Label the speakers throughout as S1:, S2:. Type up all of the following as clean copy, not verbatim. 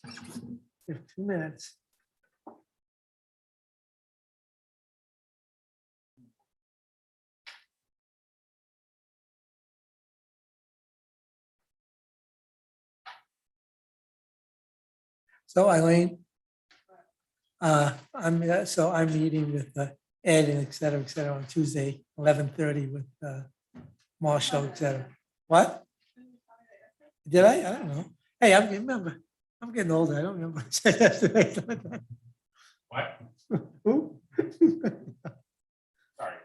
S1: We have 2 minutes. So Eileen, I'm meeting with Ed and et cetera, on Tuesday, 11:30 with Marshall, et cetera. What? Did I? I don't know. Hey, remember, I'm getting older. I don't remember what I said yesterday.
S2: What?
S1: Who?
S2: Sorry.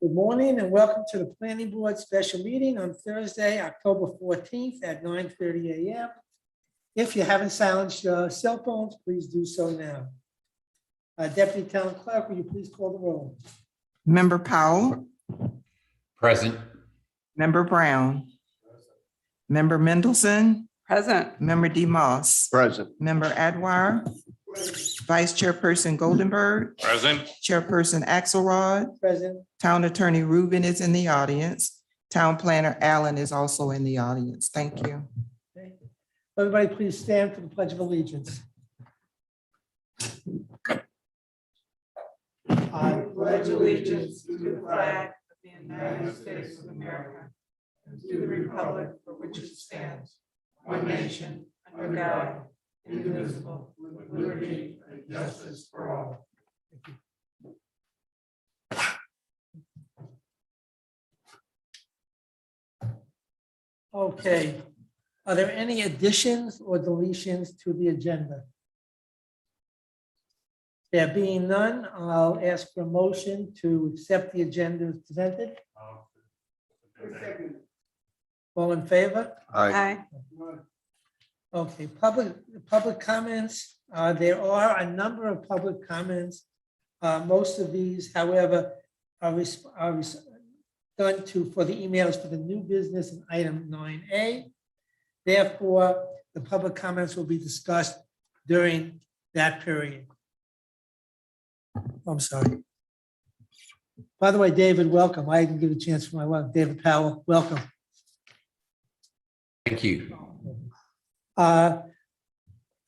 S1: Good morning and welcome to the Planning Board Special Meeting on Thursday, October 14th at 9:30 a.m. If you haven't silenced your cell phones, please do so now. Deputy Town Clerk, will you please call the roll?
S3: Member Powell,
S2: Present.
S3: Member Brown, Member Mendelson,
S4: Present.
S3: Member DeMoss,
S5: Present.
S3: Member Adwire, Vice Chairperson Goldenberg,
S2: Present.
S3: Chairperson Axelrod,
S1: Present.
S3: Town Attorney Rubin is in the audience. Town Planner Allen is also in the audience. Thank you.
S1: Everybody please stand for the Pledge of Allegiance. I
S4: Pledge allegiance to the flag of the United States of America and to the republic for which it stands, one nation, under God, indivisible, with liberty and justice for all.
S1: Okay, are there any additions or deletions to the agenda? There being none, I'll ask for a motion to accept the agenda as presented. All in favor?
S5: Aye.
S1: Okay, public comments. There are a number of public comments. Most of these, however, are done for the emails for the new business in item 9A. Therefore, the public comments will be discussed during that period. I'm sorry. By the way, David, welcome. I didn't give a chance for my wife, David Powell, welcome.
S2: Thank you.
S1: For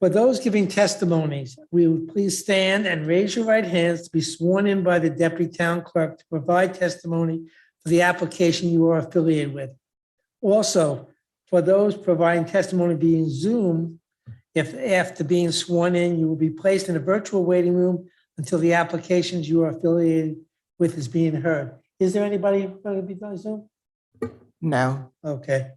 S1: those giving testimonies, we would please stand and raise your right hands to be sworn in by the Deputy Town Clerk to provide testimony for the application you are affiliated with. Also, for those providing testimony via Zoom, if after being sworn in, you will be placed in a virtual waiting room until the applications you are affiliated with is being heard. Is there anybody going to be on Zoom?
S3: No,
S1: Okay.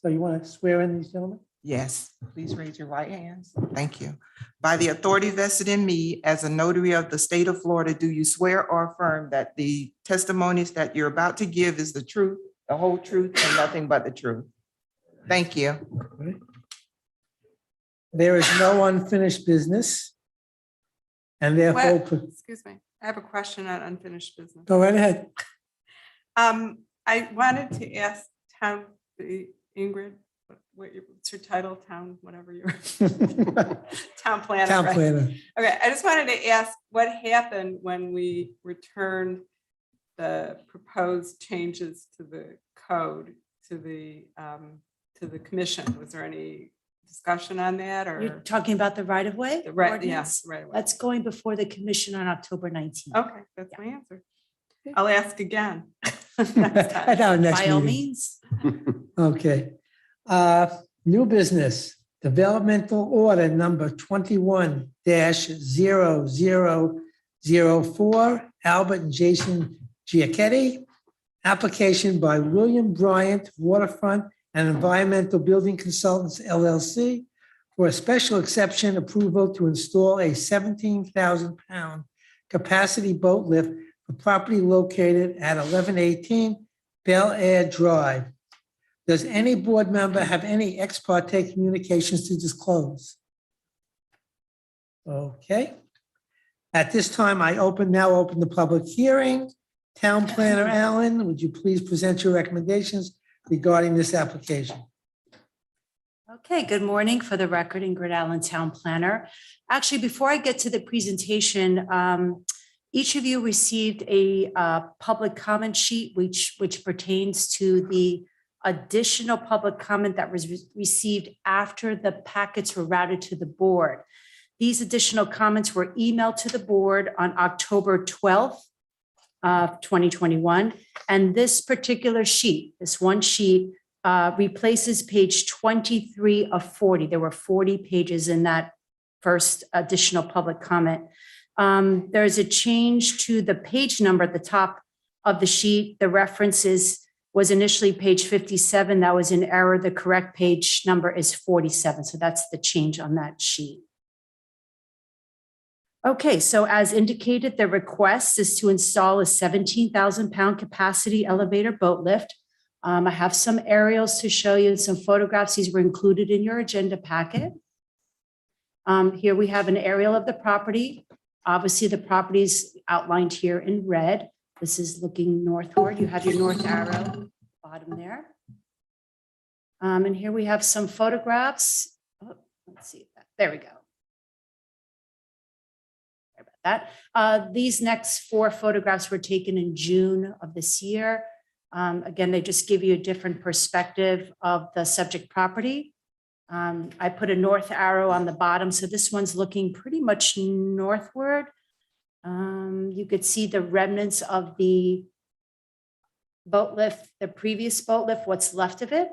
S1: So you want to swear in these gentlemen?
S3: yes, please raise your right hands. Thank you. By the authority vested in me as a notary of the state of Florida, do you swear or affirm that the testimonies that you're about to give is the truth, the whole truth, and nothing but the truth? Thank you.
S1: There is no unfinished business. And therefore,
S4: Excuse me, I have a question on unfinished business.
S1: go right ahead.
S4: I wanted to ask Ingrid, what's your title, town, whatever you're, town planner.
S1: Town
S4: right?
S1: planner.
S4: Okay, I just wanted to ask what happened when we returned the proposed changes to the code to the commission? Was there any discussion on that
S6: You're
S4: or?
S6: talking about the right of way?
S4: The right,
S6: ordinance?
S4: yes, right away.
S6: That's going before the commission on October 19th.
S4: Okay, that's my answer. I'll ask again. next time.
S1: At our next
S6: By all
S1: meeting.
S6: means.
S1: Okay. New business, developmental order number 21-0004, Albert and Jason Giacchetti. Application by William Bryant Waterfront and Environmental Building Consultants LLC for a special exception approval to install a 17,000-pound capacity boat lift for property located at 1118 Bel Air Drive. Does any board member have any ex parte communications to disclose? Okay. At this time, I now open the public hearing. Town Planner Allen, would you please present your recommendations regarding this application?
S6: Okay, good morning. For the record, Ingrid Allen, Town Planner. Actually, before I get to the presentation, each of you received a public comment sheet which pertains to the additional public comment that was received after the packets were routed to the board. These additional comments were emailed to the board on October 12th of 2021. And this particular sheet, this one sheet, replaces page 23 of 40. There were 40 pages in that first additional public comment. There's a change to the page number at the top of the sheet. The references was initially page 57. That was in error. The correct page number is 47. So that's the change on that sheet. Okay, so as indicated, the request is to install a 17,000-pound capacity elevator boat lift. I have some aerials to show you, some photographs. These were included in your agenda packet. Here we have an aerial of the property. Obviously, the property is outlined here in red. This is looking northward. You have your north arrow bottom there. And here we have some photographs. Oh, let's see. There we go. Sorry about that. These next 4 photographs were taken in June of this year. Again, they just give you a different perspective of the subject property. I put a north arrow on the bottom, so this one's looking pretty much northward. You could see the remnants of the boat lift, the previous boat lift, what's left of it.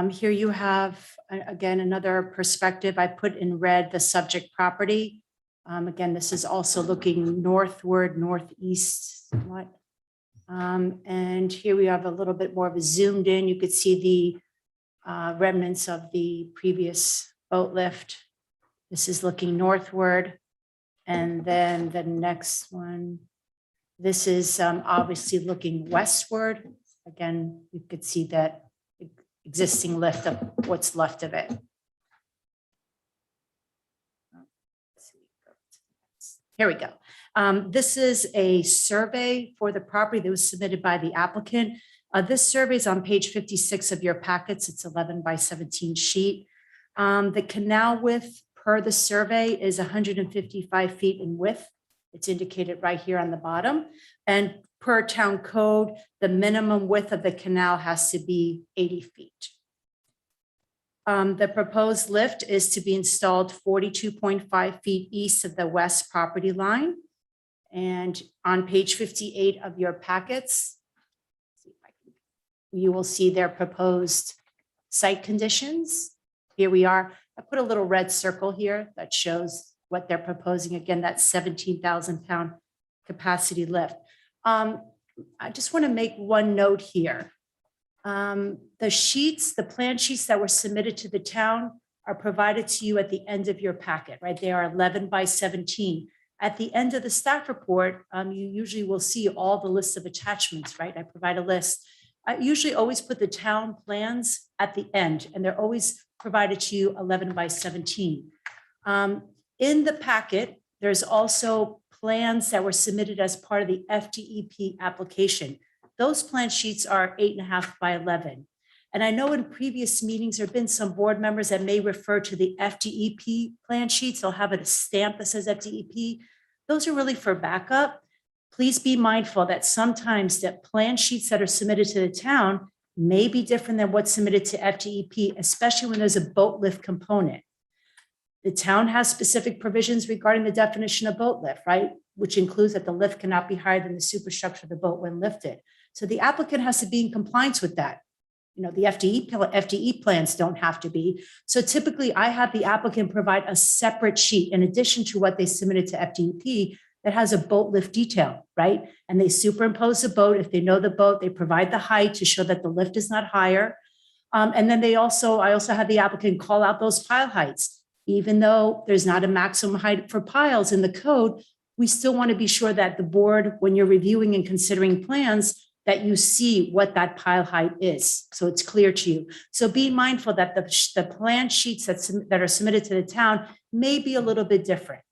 S6: Here you have, again, another perspective. I put in red the subject property. Again, this is also looking northward, northeast. And here we have a little bit more of a zoomed in. You could see the remnants of the previous boat lift. This is looking northward. And then the next one, this is obviously looking westward. Again, you could see that existing lift of what's left of it. Here we go. This is a survey for the property that was submitted by the applicant. This survey is on page 56 of your packets. It's 11 by 17 sheet. The canal width per the survey is 155 feet in width. It's indicated right here on the bottom. And per town code, the minimum width of the canal has to be 80 feet. The proposed lift is to be installed 42.5 feet east of the west property line. And on page 58 of your packets, you will see their proposed site conditions. Here we are. I put a little red circle here that shows what they're proposing. Again, that 17,000-pound capacity lift. I just want to make one note here. The sheets, the plan sheets that were submitted to the town are provided to you at the end of your packet, right? They are 11 by 17. At the end of the staff report, you usually will see all the lists of attachments, right? I provide a list. I usually always put the town plans at the end, and they're always provided to you 11 by 17. In the packet, there's also plans that were submitted as part of the FDEP application. Those plan sheets are 8.5 by 11. And I know in previous meetings, there have been some board members that may refer to the FDEP plan sheets. They'll have a stamp that says FDEP. Those are really for backup. Please be mindful that sometimes the plan sheets that are submitted to the town may be different than what's submitted to FDEP, especially when there's a boat lift component. The town has specific provisions regarding the definition of boat lift, right? Which includes that the lift cannot be higher than the superstructure of the boat when lifted. So the applicant has to be in compliance with that. You know, the FDE plans don't have to be. So typically I have the applicant provide a separate sheet in addition to what they submitted to FDEP that has a boat lift detail, right? And they superimpose the boat. If they know the boat, they provide the height to show that the lift is not higher. And then I also have the applicant call out those pile heights. even though there's not a maximum height for piles in the code, we still want to be sure that the board, when you're reviewing and considering plans, that you see what that pile height is, so it's clear to you. So be mindful that the plan sheets that are submitted to the town may be a little bit different.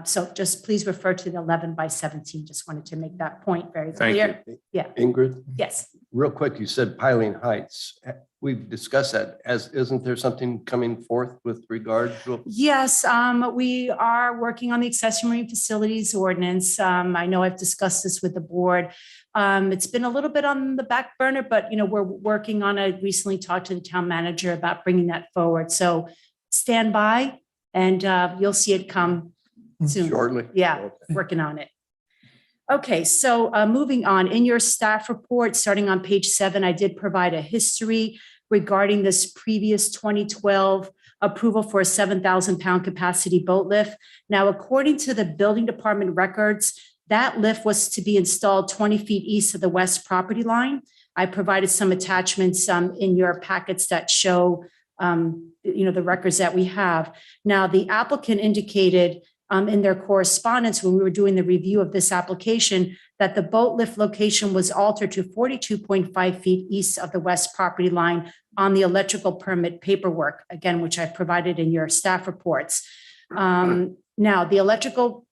S6: So just please refer to the 11 by 17. Just wanted to make that point very clear. Yeah.
S5: Ingrid,
S6: Yes.
S5: real quick, you said piling heights. We've discussed that. Isn't there something coming forth with regard to?
S6: Yes, we are working on the accessory marine facilities ordinance. I know I've discussed this with the board. It's been a little bit on the back burner, but we're working on it. Recently talked to the town manager about bringing that forward. So stand by and you'll see it come soon.
S5: Shortly?
S6: Yeah,
S5: Okay.
S6: working on it. Okay, so moving on, in your staff report, starting on page 7, I did provide a history regarding this previous 2012 approval for a 7,000-pound capacity boat lift. Now, according to the building department records, that lift was to be installed 20 feet east of the west property line. I provided some attachments in your packets that show the records that we have. Now, the applicant indicated in their correspondence when we were doing the review of this application that the boat lift location was altered to 42.5 feet east of the west property line on the electrical permit paperwork, again, which I provided in your staff reports. Now, the electrical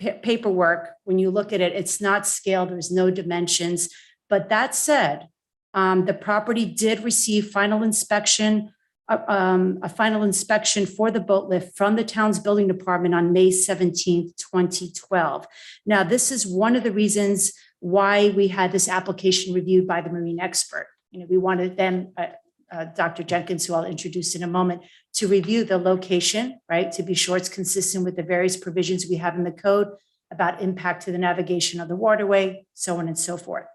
S6: paperwork, when you look at it, it's not scaled, there's no dimensions. But that said, the property did receive final inspection, a final inspection for the boat lift from the town's building department on May 17th, 2012. Now, this is one of the reasons why we had this application reviewed by the marine expert. We wanted them, Dr. Jenkins, who I'll introduce in a moment, to review the location, right, to be sure it's consistent with the various provisions we have in the code about impact to the navigation of the waterway, so on and so forth.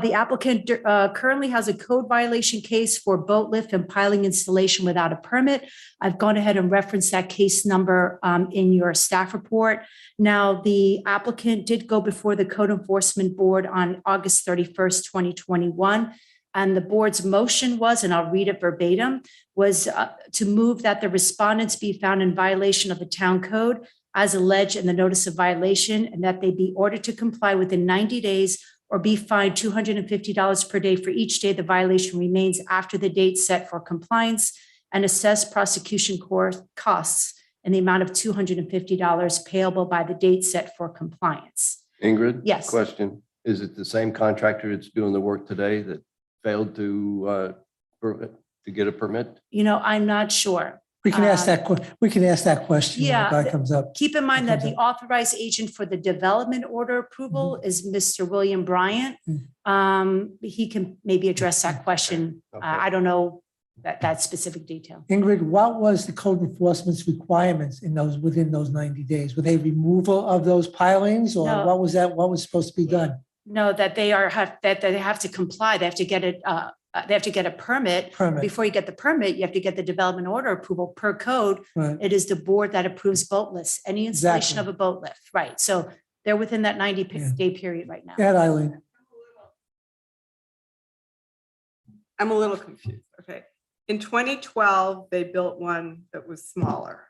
S6: The applicant currently has a code violation case for boat lift and piling installation without a permit. I've gone ahead and referenced that case number in your staff report. Now, the applicant did go before the Code Enforcement Board on August 31st, 2021. And the board's motion was, and I'll read it verbatim, was to move that the respondents be found in violation of the town code as alleged in the notice of violation, and that they be ordered to comply within 90 days or be fined $250 per day for each day the violation remains after the date set for compliance, and assess prosecution costs in the amount of $250 payable by the date set for compliance.
S5: Ingrid?
S6: Yes.
S5: Question, is it the same contractor that's doing the work today that failed to get a permit?
S6: I'm not sure.
S1: We can ask that, we can ask that question when
S6: Yeah,
S1: that comes up.
S6: Keep in mind that the authorized agent for the development order approval is Mr. William Bryant. He can maybe address that question.
S5: Okay.
S6: I don't know that specific detail.
S1: Ingrid, what was the code enforcement's requirements within those 90 days? Were they removal of those pilings, or
S6: No.
S1: what was that? What was supposed to be done?
S6: No, that they have to comply. They have to get it. They have to get a permit.
S1: Permit.
S6: Before you get the permit, you have to get the development order approval per code.
S1: Right.
S6: It is the board that approves boat lifts, any installation
S1: Exactly.
S6: of a boat lift, right? So they're within that 90
S1: Yeah.
S6: day period right now.
S1: Go ahead, Eileen.
S4: I'm a little confused. Okay. In 2012, they built one that was smaller.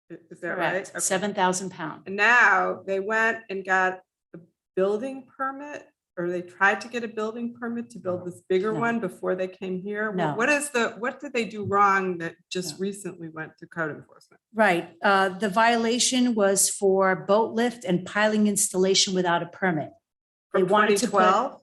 S4: Is that right?
S6: Correct,
S4: Okay.
S6: 7,000 pound.
S4: And now they went and got a building permit, or they tried to get a building permit to build this bigger
S6: No.
S4: one before they came here?
S6: No.
S4: What did they do wrong that just recently went to code enforcement?
S6: Right. The violation was for boat lift and piling installation without a permit. They
S4: From
S6: wanted to put-
S4: 2012?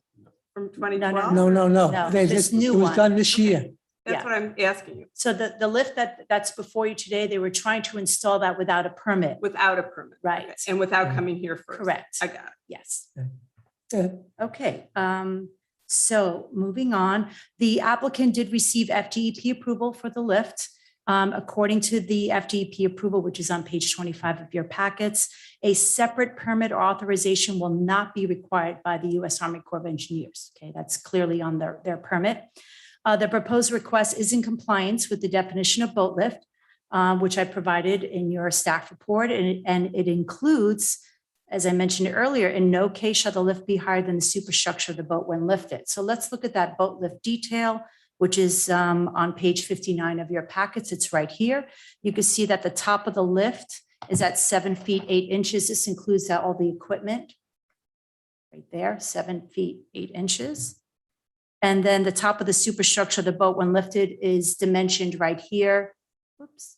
S4: From 2012?
S1: No.
S6: No, this new
S1: It was
S6: one.
S1: done this year.
S4: That's what I'm asking you,
S6: So the lift that's before you today, they were trying to install that without a permit.
S4: without a permit.
S6: Right.
S4: Okay. And without coming here first.
S6: Correct.
S4: I got it.
S6: Yes.
S1: Yeah.
S6: Okay. So moving on, the applicant did receive FDEP approval for the lift. According to the FDEP approval, which is on page 25 of your packets, a separate permit or authorization will not be required by the U.S. Army Corps of Engineers. Okay, that's clearly on their permit. The proposed request is in compliance with the definition of boat lift, which I provided in your staff report, and it includes, as I mentioned earlier, in no case shall the lift be higher than the superstructure of the boat when lifted. So let's look at that boat lift detail. which is on page 59 of your packets. It's right here. You can see that the top of the lift is at 7 feet 8 inches. This includes all the equipment right there, 7 feet 8 inches. And then the top of the superstructure of the boat, when lifted, is dimensioned right here, whoops,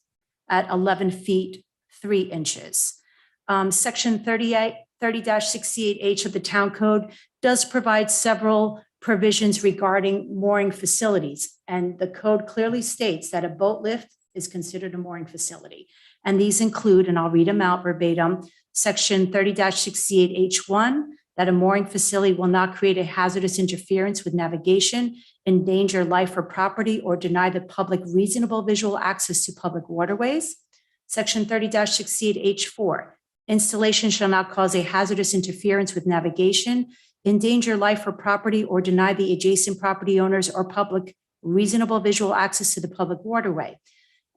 S6: at 11 feet 3 inches. Section 30-68H of the Town Code does provide several provisions regarding mooring facilities. And the code clearly states that a boat lift is considered a mooring facility. And these include, and I'll read them out verbatim, Section 30-68H1, that a mooring facility will not create a hazardous interference with navigation, endanger life or property, or deny the public reasonable visual access to public waterways. Section 30-68H4, installation shall not cause a hazardous interference with navigation, endanger life or property, or deny the adjacent property owners or public reasonable visual access to the public waterway.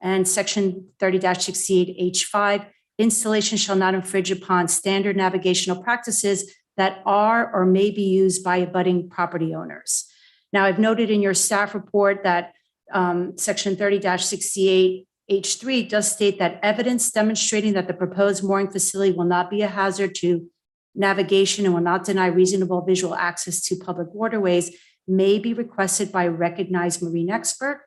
S6: And Section 30-68H5, installation shall not infringe upon standard navigational practices that are or may be used by abutting property owners. Now, I've noted in your staff report that Section 30-68H3 does state that evidence demonstrating that the proposed mooring facility will not be a hazard to navigation and will not deny reasonable visual access to public waterways may be requested by a recognized marine expert.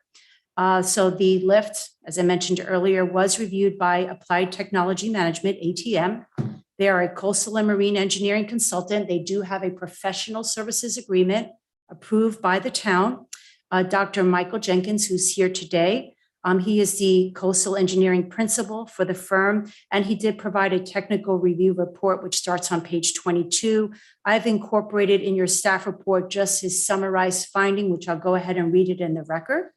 S6: So the lift, as I mentioned earlier, was reviewed by Applied Technology Management, ATM. They are a coastal and marine engineering consultant. They do have a professional services agreement approved by the town. Dr. Michael Jenkins, who's here today, he is the coastal engineering principal for the firm, and he did provide a technical review report, which starts on page 22. I've incorporated in your staff report just his summarized finding, which I'll go ahead and read it in the record.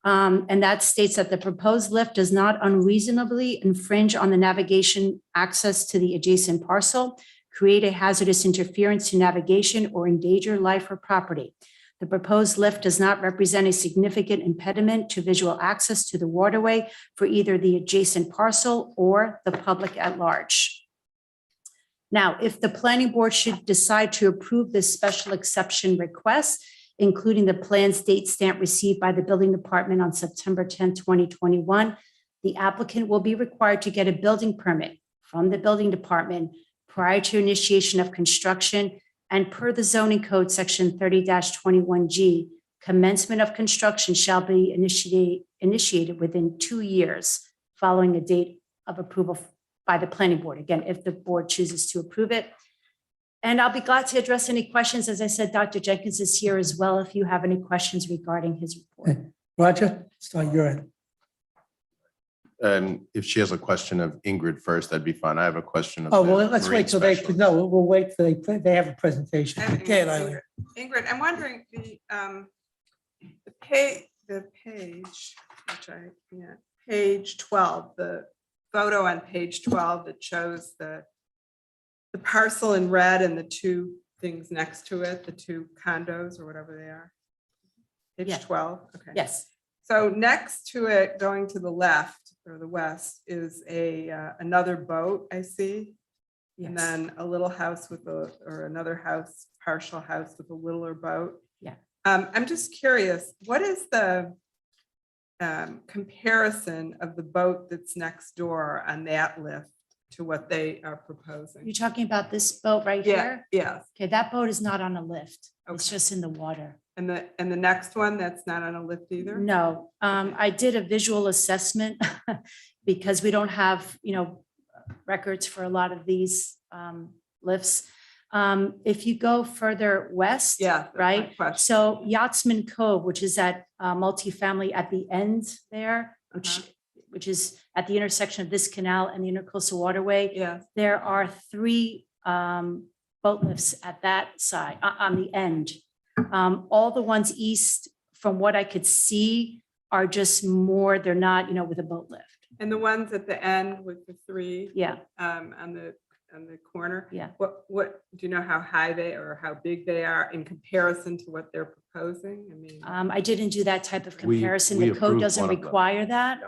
S6: And that states that the proposed lift does not unreasonably infringe on the navigation access to the adjacent parcel, create a hazardous interference to navigation, or endanger life or property. The proposed lift does not represent a significant impediment to visual access to the waterway for either the adjacent parcel or the public at large. Now, if the planning board should decide to approve this special exception request, including the plans date stamp received by the building department on September 10, 2021, the applicant will be required to get a building permit from the building department prior to initiation of construction, and per the zoning code section 30-21G, commencement of construction shall be initiated within 2 years following a date of approval by the planning board. Again, if the board chooses to approve it. And I'll be glad to address any questions. As I said, Dr. Jenkins is here as well if you have any questions regarding his report.
S1: Roger, start your end.
S7: If she has a question of Ingrid first, that'd be fine. I have a question of.
S1: Oh,
S7: the
S1: well, let's
S7: marine
S1: wait till they,
S7: specialist.
S1: no, we'll wait till they have a presentation. Okay, Eileen.
S3: Ingrid, I'm wondering, the page, page 12, the photo on page 12 that shows the parcel in red and the two things next to it, the two condos or whatever they are. Page
S6: Yeah.
S3: 12, okay.
S6: Yes.
S3: So next to it, going to the left or the west, is another boat I see. And
S6: Yes.
S3: then a little house or another house, partial house with a littler boat.
S6: Yeah.
S3: I'm just curious, what is the comparison of the boat that's next door on that lift to what they are proposing?
S6: You're talking about this boat right
S3: Yeah,
S6: here?
S3: yes.
S6: Okay, that boat is not on a lift. It's
S3: Okay.
S6: just in the water.
S3: And the next one, that's not on a lift either?
S6: No, I did a visual assessment because we don't have, records for a lot of these lifts. If you go further west,
S3: Yeah. that's my
S6: right?
S3: question.
S6: So Yachtsman Cove, which is that multifamily at the end there,
S3: Uh-huh.
S6: which is at the intersection of this canal and the Intercoastal Waterway,
S3: Yeah,
S6: there are 3 boat lifts at that side, on the end. All the ones east, from what I could see, are just more, they're not, with a boat lift.
S3: and the ones at the end with the 3
S6: Yeah,
S3: on the corner.
S6: Yeah.
S3: What, do you know how high they or how big they are in comparison to what they're proposing? I mean,
S6: I didn't do that type of
S7: We-
S6: comparison.
S7: we
S6: The code
S7: approved
S6: doesn't
S7: one of them.
S6: require that.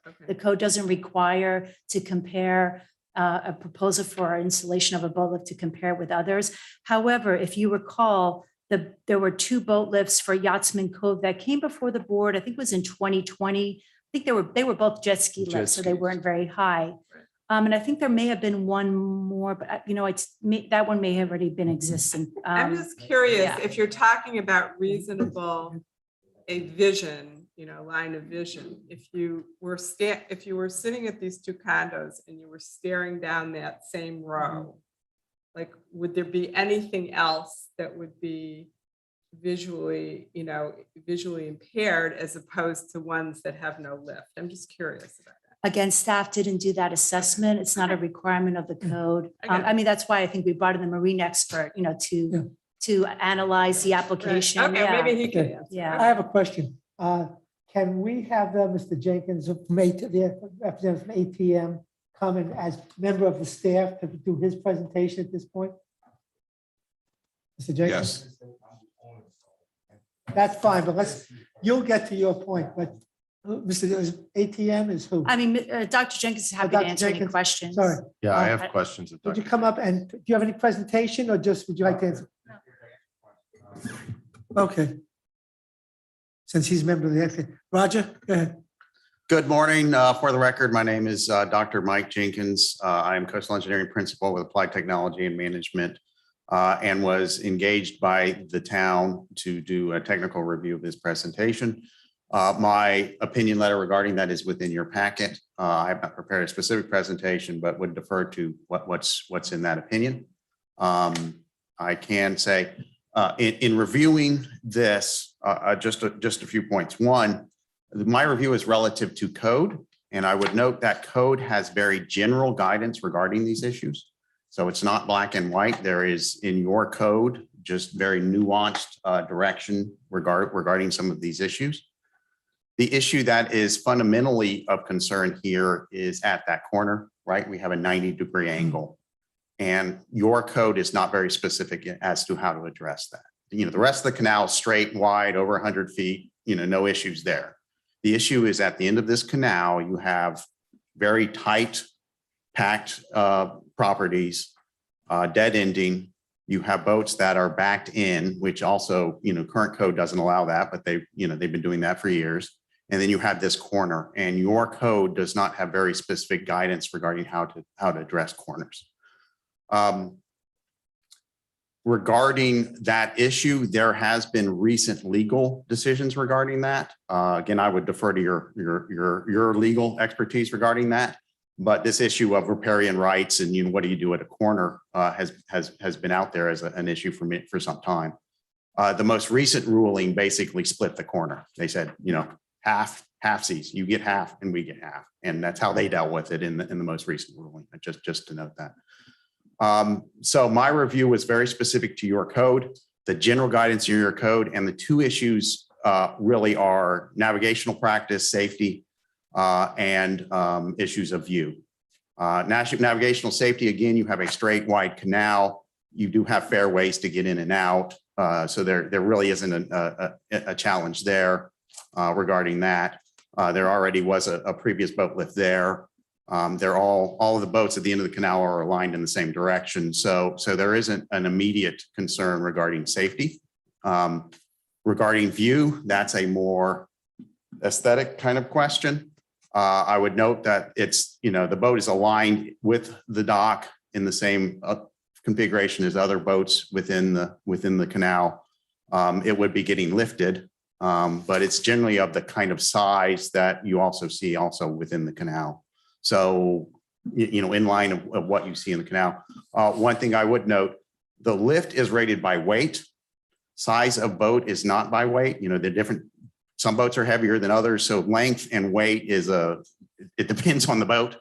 S3: okay.
S6: The code doesn't require to compare a proposal for installation of a boat lift to compare with others. However, if you recall, there were 2 boat lifts for Yachtsman Cove that came before the board. I think it was in 2020. I think they were both jet ski
S5: Jet
S6: lifts, so they
S5: skis.
S6: weren't very high. And I think there may have been one more, but that one may have already been existing.
S4: I'm just curious,
S6: yeah.
S4: if you're talking about reasonable, a vision, line of vision, if you were sitting at these 2 condos and you were staring down that same row, like, would there be anything else that would be visually impaired as opposed to ones that have no lift? I'm just curious about that.
S6: Again, staff didn't do that assessment. It's not a requirement of the code.
S4: I get it.
S6: I mean, that's why I think we brought in the marine expert, to analyze the application.
S4: Okay,
S6: Yeah.
S4: maybe he can
S1: Okay.
S4: answer.
S6: Yeah.
S1: I have a question. Can we have Mr. Jenkins from representative from ATM come in as member of the staff to do his presentation at this point? Mr. Jenkins?
S7: Yes.
S1: That's fine, but you'll get to your point, but ATM is who?
S6: I mean, Dr. Jenkins is happy to
S1: Dr.
S6: answer any
S1: Jenkins,
S6: questions.
S1: Sorry,
S7: Yeah, I
S1: Uh,
S7: have questions. of
S1: would you
S7: Dr.
S1: come up and, do you have any presentation or just, would you like to answer? Okay. Since he's a member of the, Roger, go ahead.
S8: Good morning. For the record, my name is Dr. Mike Jenkins. I am coastal engineering principal with Applied Technology and Management and was engaged by the town to do a technical review of this presentation. My opinion letter regarding that is within your packet. I have not prepared a specific presentation, but would defer to what's in that opinion. I can say in reviewing this, just a few points. One, my review is relative to code, and I would note that code has very general guidance regarding these issues. So it's not black and white. There is in your code just very nuanced direction regarding some of these issues. The issue that is fundamentally of concern here is at that corner, right? We have a 90-degree angle, and your code is not very specific as to how to address that. The rest of the canal is straight, wide, over 100 feet, no issues there. The issue is at the end of this canal, you have very tight, packed properties, dead ending. You have boats that are backed in, which also, current code doesn't allow that, but they've been doing that for years. And then you have this corner, and your code does not have very specific guidance regarding how to address corners. Regarding that issue, there has been recent legal decisions regarding that. Again, I would defer to your legal expertise regarding that. But this issue of riparian rights and what do you do at a corner has been out there as an issue for me for some time. The most recent ruling basically split the corner. They said, half-seas, you get half and we get half, and that's how they dealt with it in the most recent ruling. Just to note that. So my review was very specific to your code, the general guidance in your code, and the 2 issues really are navigational practice, safety, and issues of view. Navigational safety, again, you have a straight wide canal. You do have fairways to get in and out. So there really isn't a challenge there regarding that. There already was a previous boat lift there. They're all of the boats at the end of the canal are aligned in the same direction. So there isn't an immediate concern regarding safety. Regarding view, that's a more aesthetic kind of question. I would note that it's, the boat is aligned with the dock in the same configuration as other boats within the canal. It would be getting lifted, but it's generally of the kind of size that you also see within the canal. So, in line of what you see in the canal. One thing I would note, the lift is rated by weight. Size of boat is not by weight. They're different. Some boats are heavier than others. So length and weight it depends on the boat.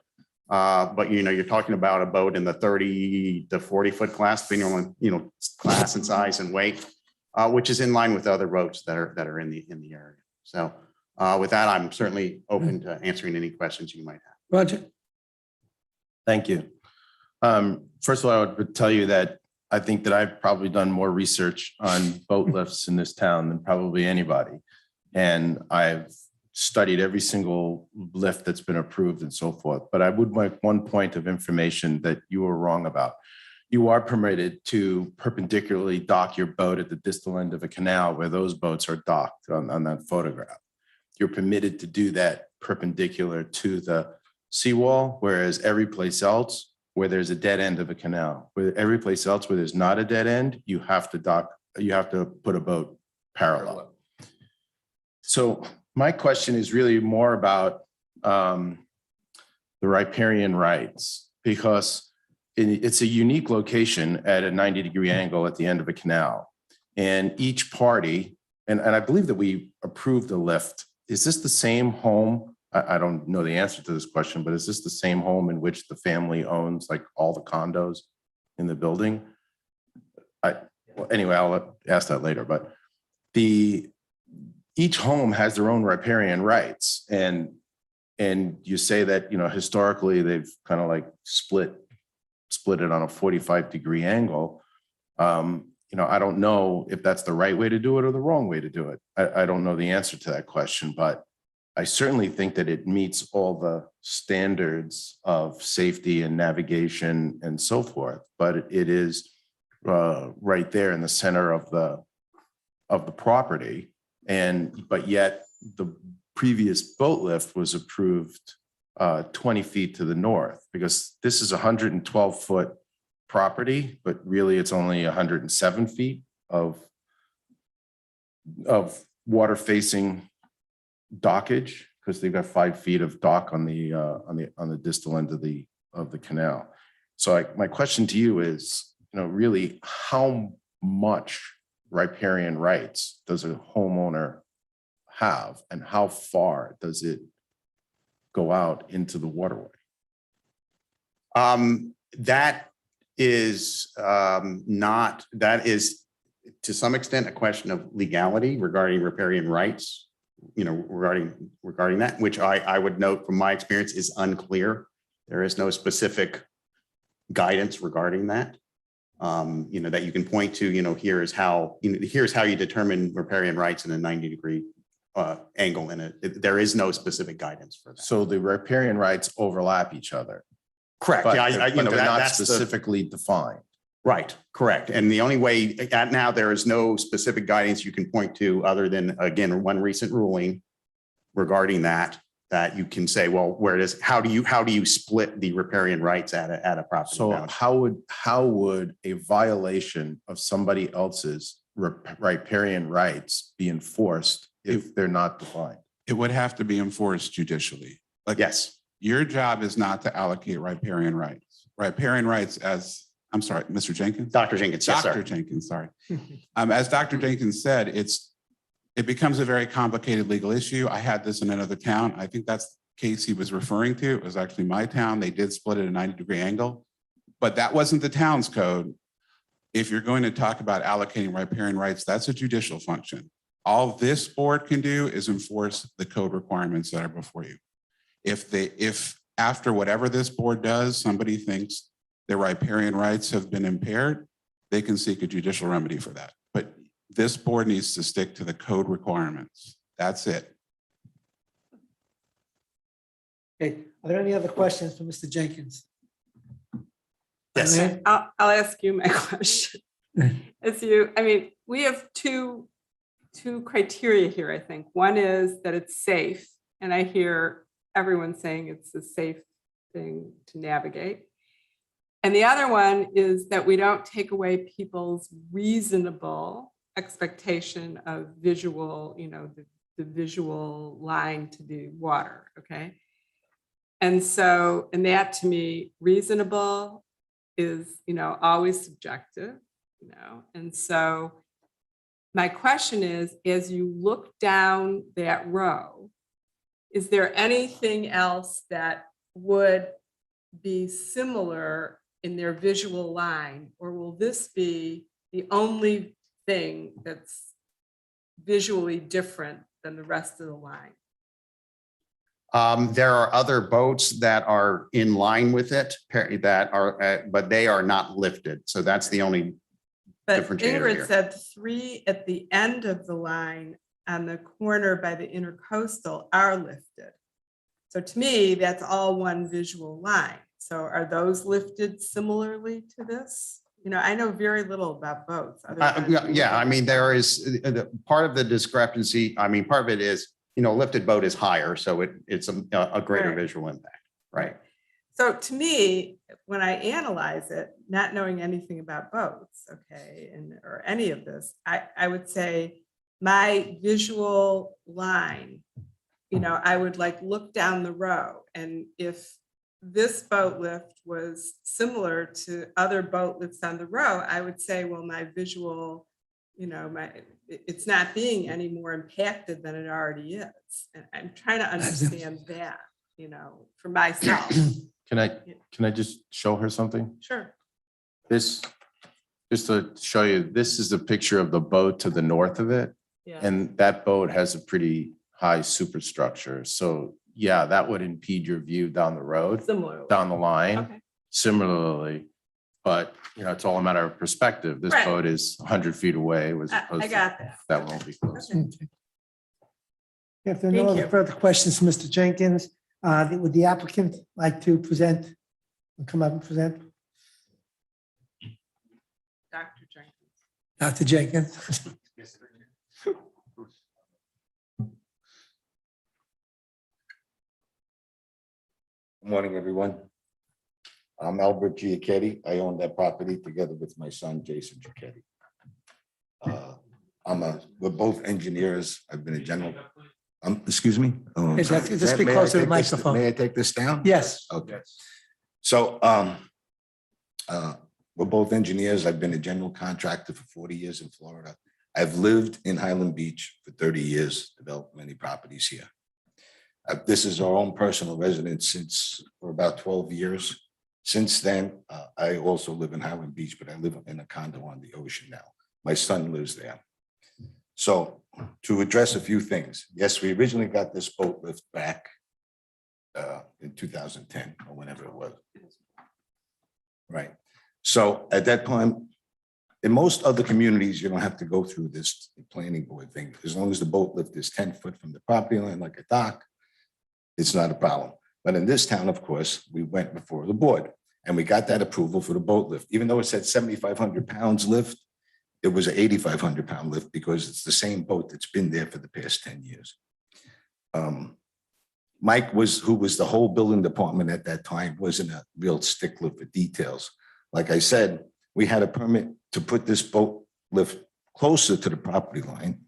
S8: But, you're talking about a boat in the 30 to 40 foot class, depending on, class and size and weight, which is in line with other boats that are in the area. So with that, I'm certainly open to answering any questions you might have.
S1: Roger?
S5: Thank you. First of all, I would tell you that I think that I've probably done more research on boat lifts in this town than probably anybody. And I've studied every single lift that's been approved and so forth. But I would make one point of information that you were wrong about. you are permitted to perpendicularly dock your boat at the distal end of a canal where those boats are docked on that photograph. You're permitted to do that perpendicular to the seawall, whereas every place else where there's a dead end of a canal, where every place else where there's not a dead end, you have to dock, you have to put a boat parallel. So my question is really more about the riparian rights, because it's a unique location at a 90-degree angle at the end of a canal. And each party, and I believe that we approved the lift. Is this the same home? I don't know the answer to this question, but is this the same home in which the family owns like all the condos in the building? Well, anyway, I'll ask that later, but each home has their own riparian rights. And you say that, you know, historically they've kind of like split it on a 45-degree angle. You know, I don't know if that's the right way to do it or the wrong way to do it. I don't know the answer to that question, but I certainly think that it meets all the standards of safety and navigation and so forth, but it is right there in the center of the property. But yet the previous boat lift was approved 20 feet to the north, because this is 112-foot property, but really it's only 107 feet of water facing dockage, because they've got 5 feet of dock on the distal end of the canal. So my question to you is, you know, really how much riparian rights does a homeowner have, and how far does it go out into the waterway?
S8: That is to some extent a question of legality regarding riparian rights, you know, regarding that, which I would note from my experience is unclear. There is no specific guidance regarding that. You know, that you can point to, you know, here's how you determine riparian rights in a 90-degree angle in it. There is no specific guidance for that.
S5: So the riparian rights overlap each other.
S8: Correct.
S5: But
S8: Yeah,
S5: they're not specifically defined.
S8: Right, correct. And the only way now there is no specific guidance you can point to other than, again, one recent ruling regarding that you can say, well, where it is, how do you split the riparian rights at a property
S5: So
S8: boundary?
S5: how would a violation of somebody else's riparian rights be enforced if they're not defined?
S9: It would have to be enforced judicially. Like,
S8: Yes,
S9: your job is not to allocate riparian rights. Riparian rights, as, I'm sorry, Mr. Jenkins?
S8: Dr. Jenkins, yes,
S9: Dr.
S8: sir.
S9: Jenkins, sorry. As Dr. Jenkins said, it becomes a very complicated legal issue. I had this in another town. I think that's the case he was referring to. It was actually my town. They did split at a 90-degree angle, but that wasn't the town's code. If you're going to talk about allocating riparian rights, that's a judicial function. All this board can do is enforce the code requirements that are before you. If after whatever this board does, somebody thinks their riparian rights have been impaired, they can seek a judicial remedy for that. But this board needs to stick to the code requirements. That's it.
S1: Okay, are there any other questions for Mr. Jenkins?
S8: Yes.
S1: Elaine?
S4: I'll ask you my question. We have two criteria here, I think. One is that it's safe, and I hear everyone saying it's a safe thing to navigate. And the other one is that we don't take away people's reasonable expectation of visual, you know, the visual line to the water, okay? And so, and that to me, reasonable is, you know, always subjective, you know? And so my question is, as you look down that row, is there anything else that would be similar in their visual line, or will this be the only thing that's visually different than the rest of the line?
S8: There are other boats that are in line with it but they are not lifted. So that's the only
S4: But
S8: differentiator
S4: Ingrid
S8: here.
S4: said 3 at the end of the line on the corner by the intercoastal are lifted. So to me, that's all one visual line. So are those lifted similarly to this?
S3: I know very little about boats. other
S8: Yeah,
S3: than-
S8: yeah, I mean, there is, part of the discrepancy, I mean, part of it is, lifted boat is higher, so it's a greater
S3: Right.
S8: visual impact, right?
S3: So to me, when I analyze it, not knowing anything about boats, okay, or any of this, I would say my visual line, I would like look down the row, and if this boat lift was similar to other boat lifts on the row, I would say, well, my visual, it's not being any more impacted than it already is. And I'm trying to understand that, for myself.
S5: Can I just show her something?
S3: Sure.
S5: This, just to show you, this is a picture of the boat to the north of it.
S3: Yeah.
S5: And that boat has a pretty high superstructure. So yeah, that would impede your view down the road,
S3: Similar.
S5: down the line.
S3: Okay.
S5: Similarly, but it's all a matter of perspective. This
S3: Right.
S5: boat is 100 feet away. Was
S3: I got that.
S5: That won't be close.
S3: Okay.
S1: If there are no
S3: Thank
S1: other
S3: you.
S1: further questions, for Mr. Jenkins, would the applicant like to present? Come up and present?
S3: Dr. Jenkins.
S1: Dr. Jenkins?
S10: Good morning, everyone. I'm Albert Giacchetti. I own that property together with my son, Jason Giacchetti. We're both engineers. I've been a general, excuse me? Oh, I'm
S1: Yes,
S10: sorry.
S1: just speak
S10: May I
S1: closer to the
S10: take this-
S1: microphone.
S10: May I take this down?
S1: Yes.
S10: Okay. So, we're both engineers. I've been a general contractor for 40 years in Florida. I've lived in Highland Beach for 30 years, developed many properties here. This is our own personal residence for about 12 years. Since then, I also live in Highland Beach, but I live in a condo on the ocean now. My son lives there. So to address a few things, yes, we originally got this boat lift back in 2010 or whenever it was. Right. So at that time, in most other communities, you don't have to go through this planning board thing. As long as the boat lift is 10 foot from the property line, like a dock, it's not a problem. But in this town, of course, we went before the board and we got that approval for the boat lift. Even though it said 7,500 pounds lift, it was an 8,500 pound lift because it's the same boat that's been there for the past 10 years. Mike who was the whole building department at that time, wasn't a real stickler for details. Like I said, we had a permit to put this boat lift closer to the property line.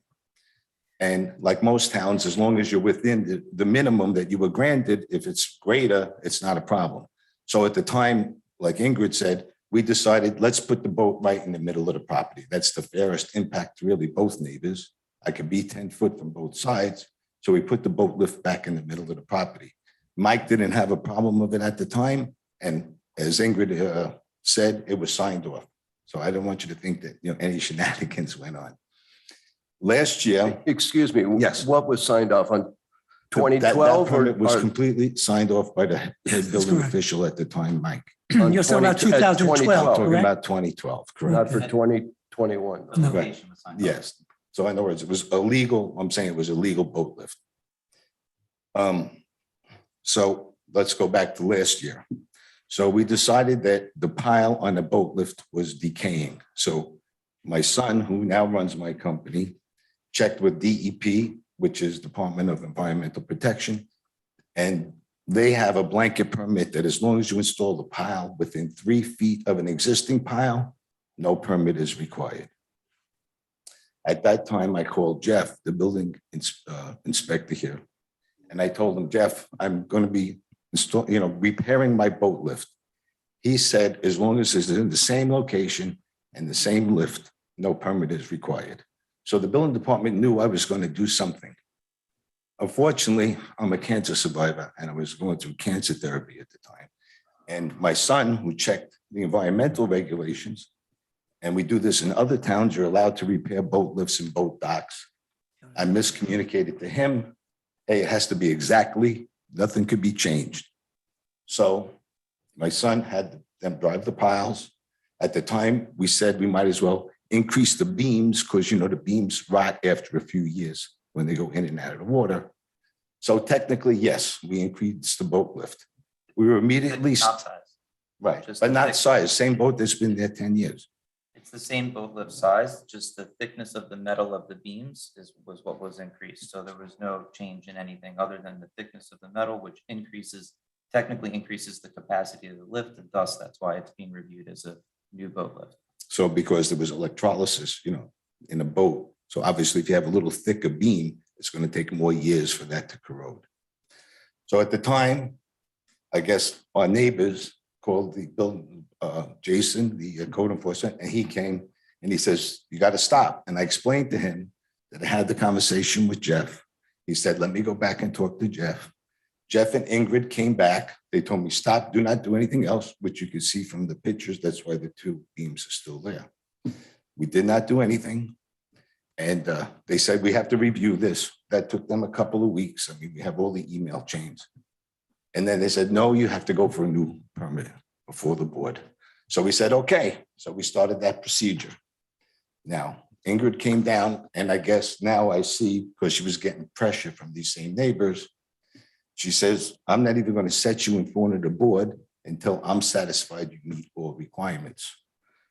S10: And like most towns, as long as you're within the minimum that you were granted, if it's greater, it's not a problem. So at the time, like Ingrid said, we decided, let's put the boat right in the middle of the property. That's the fairest impact to really both neighbors. I could be 10 foot from both sides. So we put the boat lift back in the middle of the property. Mike didn't have a problem with it at the time. And as Ingrid said, it was signed off. So I don't want you to think that any shenanigans went on. Last year.
S11: Excuse me.
S10: Yes.
S11: What was signed off on
S10: That
S11: 2012
S10: permit was
S11: or
S10: completely signed off by the head building
S1: correct.
S10: official at the time, Mike.
S11: on
S1: You're talking about
S11: 20
S1: 2012,
S11: 2012,
S10: Talking
S1: correct?
S10: about 2012, correct?
S11: not for 2021?
S1: No.
S11: Okay.
S10: Yes. So in other words, it was illegal. I'm saying it was a legal boat lift. So let's go back to last year. So we decided that the pile on the boat lift was decaying. So my son, who now runs my company, checked with DEP, which is Department of Environmental Protection. And they have a blanket permit that as long as you install the pile within 3 feet of an existing pile, no permit is required. At that time, I called Jeff, the building inspector here. And I told him, Jeff, I'm going to be repairing my boat lift. He said, as long as it's in the same location and the same lift, no permit is required. So the building department knew I was going to do something. Unfortunately, I'm a cancer survivor and I was going through cancer therapy at the time. And my son, who checked the environmental regulations, and we do this in other towns, you're allowed to repair boat lifts and boat docks. I miscommunicated to him, hey, it has to be exactly, nothing could be changed. So my son had them drive the piles. At the time, we said we might as well increase the beams because, the beams rot after a few years when they go in and out of the water. So technically, yes, we increased the boat lift. We were immediately, Right,
S12: Just
S10: but
S12: the
S10: not
S12: thick-
S10: size, same boat that's been there 10 years.
S12: It's the same boat lift size, just the thickness of the metal of the beams was what was increased. So there was no change in anything other than the thickness of the metal, which technically increases the capacity of the lift, and thus that's why it's being reviewed as a new boat lift.
S10: So because there was electrolysis, in a boat. So obviously, if you have a little thicker beam, it's going to take more years for that to corrode. So at the time, I guess our neighbors called the building, Jason, the code enforcement, and he came and he says, you got to stop. And I explained to him that I had the conversation with Jeff. He said, let me go back and talk to Jeff. Jeff and Ingrid came back. They told me, stop, do not do anything else, which you can see from the pictures. That's why the two beams are still there. We did not do anything. And they said, we have to review this. That took them a couple of weeks. I mean, we have all the email chains. And then they said, no, you have to go for a new permit before the board. So we said, okay. So we started that procedure. Now, Ingrid came down, and I guess now I see, because she was getting pressure from these same neighbors, she says, I'm not even going to set you in front of the board until I'm satisfied you meet all requirements.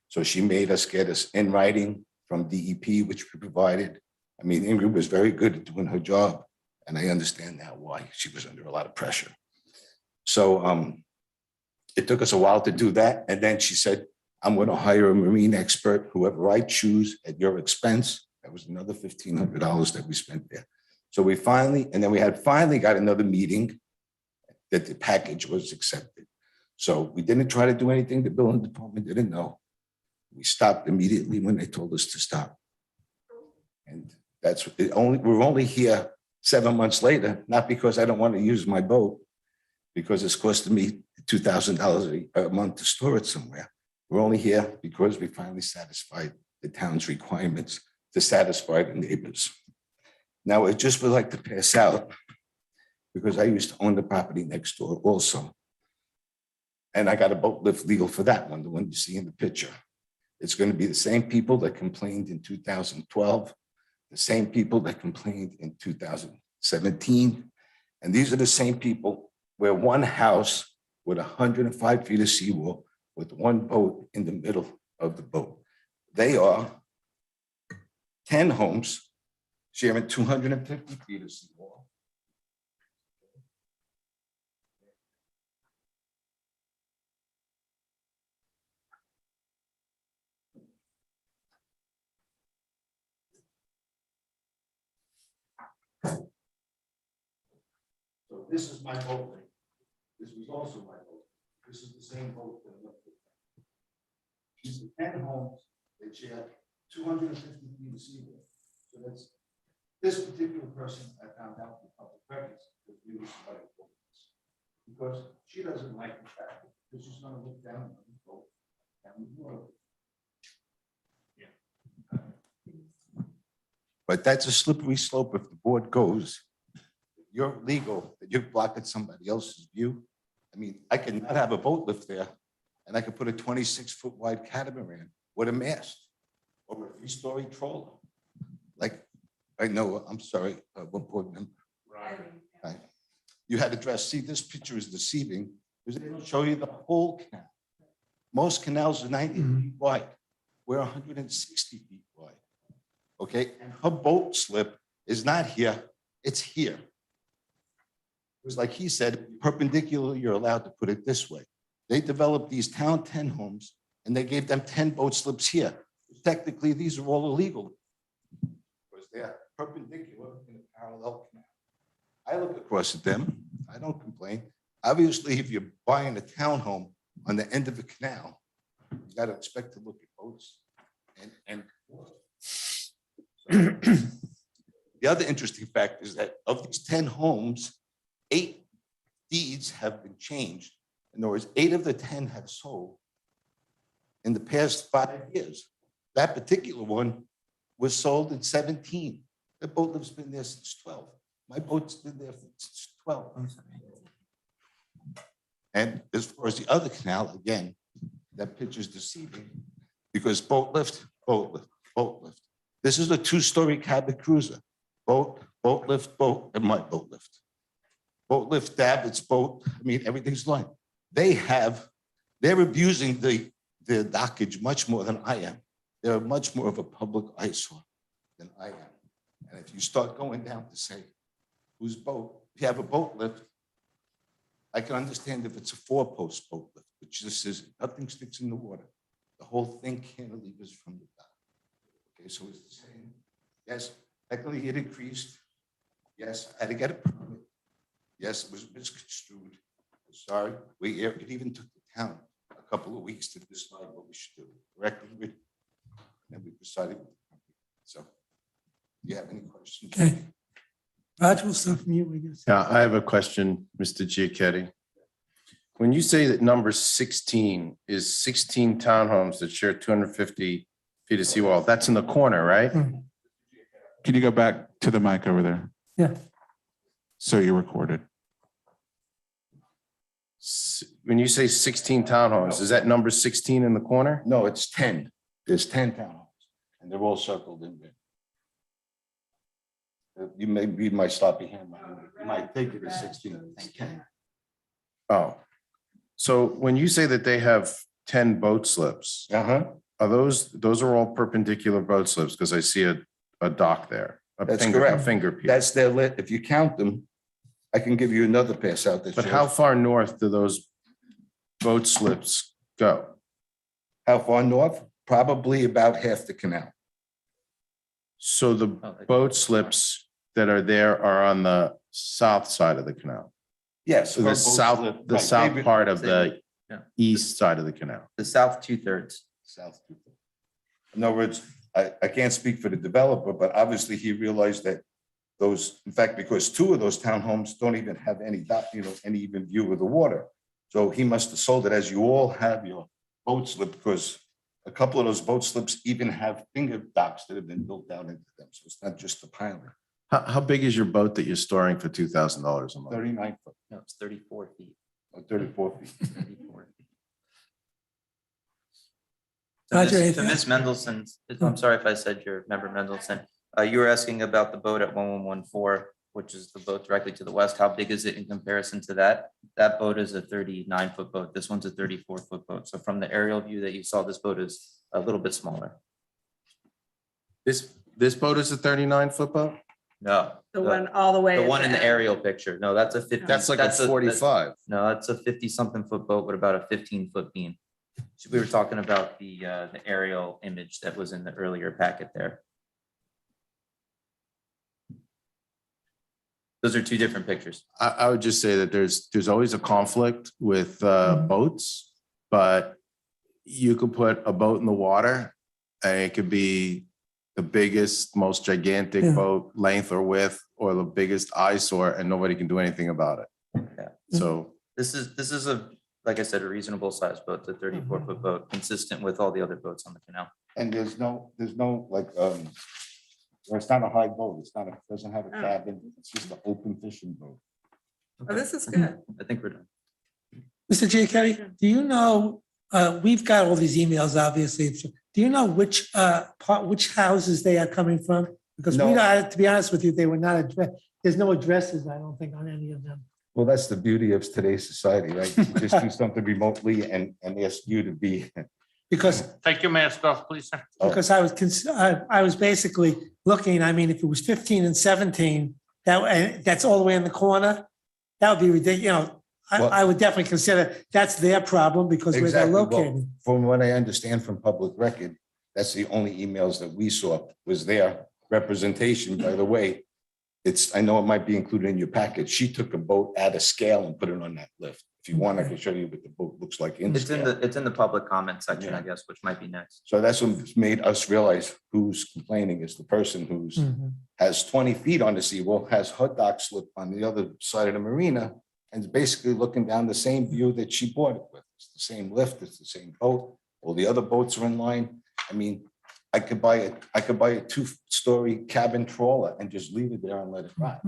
S10: So she made us get us in writing from DEP, which we provided. I mean, Ingrid was very good at doing her job, and I understand now why she was under a lot of pressure. So it took us a while to do that. And then she said, I'm going to hire a marine expert, whoever I choose at your expense. That was another $1,500 that we spent there. So we finally got another meeting that the package was accepted. So we didn't try to do anything. The building department didn't know. We stopped immediately when they told us to stop. And that's it. We're only here 7 months later, not because I don't want to use my boat, because it's costing me $2,000 a month to store it somewhere. We're only here because we finally satisfied the town's requirements to satisfy the neighbors. Now, I just would like to pass out, because I used to own the property next door also. And I got a boat lift legal for that one, the one you see in the picture. It's going to be the same people that complained in 2012, the same people that complained in 2017. And these are the same people where one house with 105 feet of seawall with one boat in the middle of the boat. They are 10 homes sharing 250 feet of seawall. So this is my boat. This was also my boat. This is the same boat that I left with. These are 10 homes that share 250 feet of seawall. So that's this particular person I found out in public records that really started because she doesn't like the fact that she's going to look down on the boat and the water. Yeah. But that's a slippery slope if the board goes. You're legal, that you're blocking somebody else's view. I mean, I could not have a boat lift there, and I could put a 26-foot wide catamaran with a mast or a 3-story trawler. Like, I know, I'm sorry, one board member. Right. You had addressed, see, this picture is deceiving because they don't show you the whole canal. Most canals are 90 feet wide. We're 160 feet wide. Okay, and her boat slip is not here, it's here. It was like he said, perpendicular, you're allowed to put it this way. They developed these town 10 homes and they gave them 10 boat slips here. Technically, these are all illegal because they are perpendicular in a parallel canal. I look across at them, I don't complain. Obviously, if you're buying a townhome on the end of a canal, you got to expect to look at boats and the other interesting fact is that of these 10 homes, 8 deeds have been changed. In other words, 8 of the 10 have sold in the past 5 years. That particular one was sold in 17. The boat lift's been there since 12. My boat's been there since 12. And as far as the other canal, again, that picture's deceiving because boat lift, boat lift, boat lift. This is a 2-story cabin cruiser. Boat lift, boat, and my boat lift. Boat lift, David's boat, I mean, everything's lined. They have They're abusing the dockage much more than I am. They're much more of a public eyesore than I am. And if you start going down to say, whose boat, if you have a boat lift, I can understand if it's a 4-post boat lift, which this is, nothing sticks in the water. The whole thing cantilevers from the dock. Okay, so it's the same. Yes, technically it increased. Yes, I had to get a permit. Yes, it was misconstrued. Sorry, it even took the town a couple of weeks to decide what we should do. Correctly, and we decided. So, do you have any questions?
S1: Okay. Roger, we'll start from you, I guess.
S5: Yeah, I have a question, Mr. Giacchetti. When you say that number 16 is 16 townhomes that share 250 feet of seawall, that's in the corner, right?
S9: Can you go back to the mic over there?
S1: Yeah.
S9: So you're recorded.
S5: When you say 16 townhomes, is that number 16 in the corner?
S10: No, it's 10. There's 10 townhomes, and they're all circled in there. You may read my sloppy hand. You might think it is 16. It's 10.
S5: Oh, so when you say that they have 10 boat slips,
S10: Uh-huh.
S5: are those are all perpendicular boat slips? Because I see a dock there.
S10: That's
S5: A
S10: correct.
S5: finger piece.
S10: That's their lit. If you count them, I can give you another pass out that
S5: But
S10: shows.
S5: how far north do those boat slips go?
S10: How far north? Probably about half the canal.
S5: So the boat slips that are there are on the south side of the canal.
S10: Yes.
S5: So the south part of the
S12: Yeah.
S5: east side of the canal.
S12: The south 2/3.
S10: South. In other words, I can't speak for the developer, but obviously he realized that those, in fact, because 2 of those townhomes don't even have any any even view of the water. So he must have sold it as you all have your boat slip, because a couple of those boat slips even have finger docks that have been built down into them. So it's not just the piling.
S5: How big is your boat that you're storing for $2,000 a month?
S10: 39 foot,
S12: No, it's 34 feet.
S10: or 34 feet.
S12: 34 feet.
S1: Roger,
S12: To
S1: anything
S12: Ms. Mendelson, I'm sorry if I said your member Mendelson, you were asking about the boat at 1114, which is the boat directly to the west. How big is it in comparison to that? That boat is a 39-foot boat. This one's a 34-foot boat. So from the aerial view that you saw, this boat is a little bit smaller.
S5: This boat is a 39-foot boat?
S12: No.
S4: The one all the way.
S12: The
S4: at
S12: one in the
S4: end.
S12: aerial picture. No, that's a 50.
S5: That's like a 45.
S12: No, that's a 50-something foot boat with about a 15-foot beam. So we were talking about the aerial image that was in the earlier packet there. Those are 2 different pictures.
S5: I would just say that there's always a conflict with boats, but you could put a boat in the water and it could be the biggest, most gigantic
S1: Yeah.
S5: boat length or width, or the biggest eyesore, and nobody can do anything about it.
S12: Yeah.
S5: So
S12: This is a, like I said, a reasonable size boat, the 34-foot boat, consistent with all the other boats on the canal.
S10: And there's no like, or it's not a high boat. It's not, doesn't have a cabin. It's just an open fishing boat.
S4: Oh, this is good.
S12: I think we're done.
S1: Mr. Giacchetti, do you know, we've got all these emails, obviously. Do you know which houses they are coming from? Because we,
S10: No.
S1: to be honest with you, they were not addressed. There's no addresses, I don't think, on any of them.
S10: Well, that's the beauty of today's society, right? You just do something remotely and ask you to be.
S1: Because
S2: Take your mask off, please, sir.
S1: Because I was basically looking, I mean, if it was 15 and 17, that's all the way in the corner, that would be ridiculous,
S10: Well-
S1: I would definitely consider that's their problem because where they're
S10: Exactly. Well,
S1: located.
S10: From what I understand from public record, that's the only emails that we saw was their representation. By the way, I know it might be included in your package. She took a boat at a scale and put it on that lift. If you want, I can show you what the boat looks like in
S12: It's in
S10: scale.
S12: it's in the public comment section, I
S10: Yeah.
S12: guess, which might be next.
S10: So that's what made us realize who's complaining is the person who's has 20 feet on the seawall, has her dock slip on the other side of the marina, and is basically looking down the same view that she bought it with. It's the same lift, it's the same boat, all the other boats are in line. I mean, I could buy a 2-story cabin trawler and just leave it there and let it rot,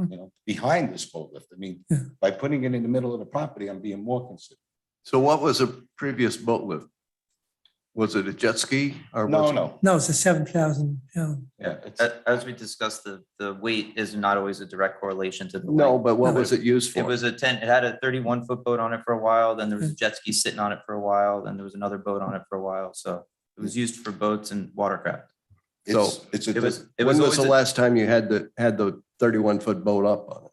S10: behind this boat lift. I mean, by putting it in the middle of the property, I'm being more considerate.
S7: So what was a previous boat lift?
S11: Was it a jet ski or?
S10: No,
S11: was it-
S10: no.
S1: No, it's a 7,000 pound.
S10: Yeah, it's,
S12: As we discussed, the weight is not always a direct correlation to the
S11: No,
S12: length.
S11: but what was it used for?
S12: It was it had a 31-foot boat on it for a while, then there was a jet ski sitting on it for a while, then there was another boat on it for a while, so it was used for boats and watercraft.
S10: it's
S12: It
S10: a,
S12: was
S11: When was
S12: always
S11: the
S12: a
S11: last time you had the 31-foot boat up on it?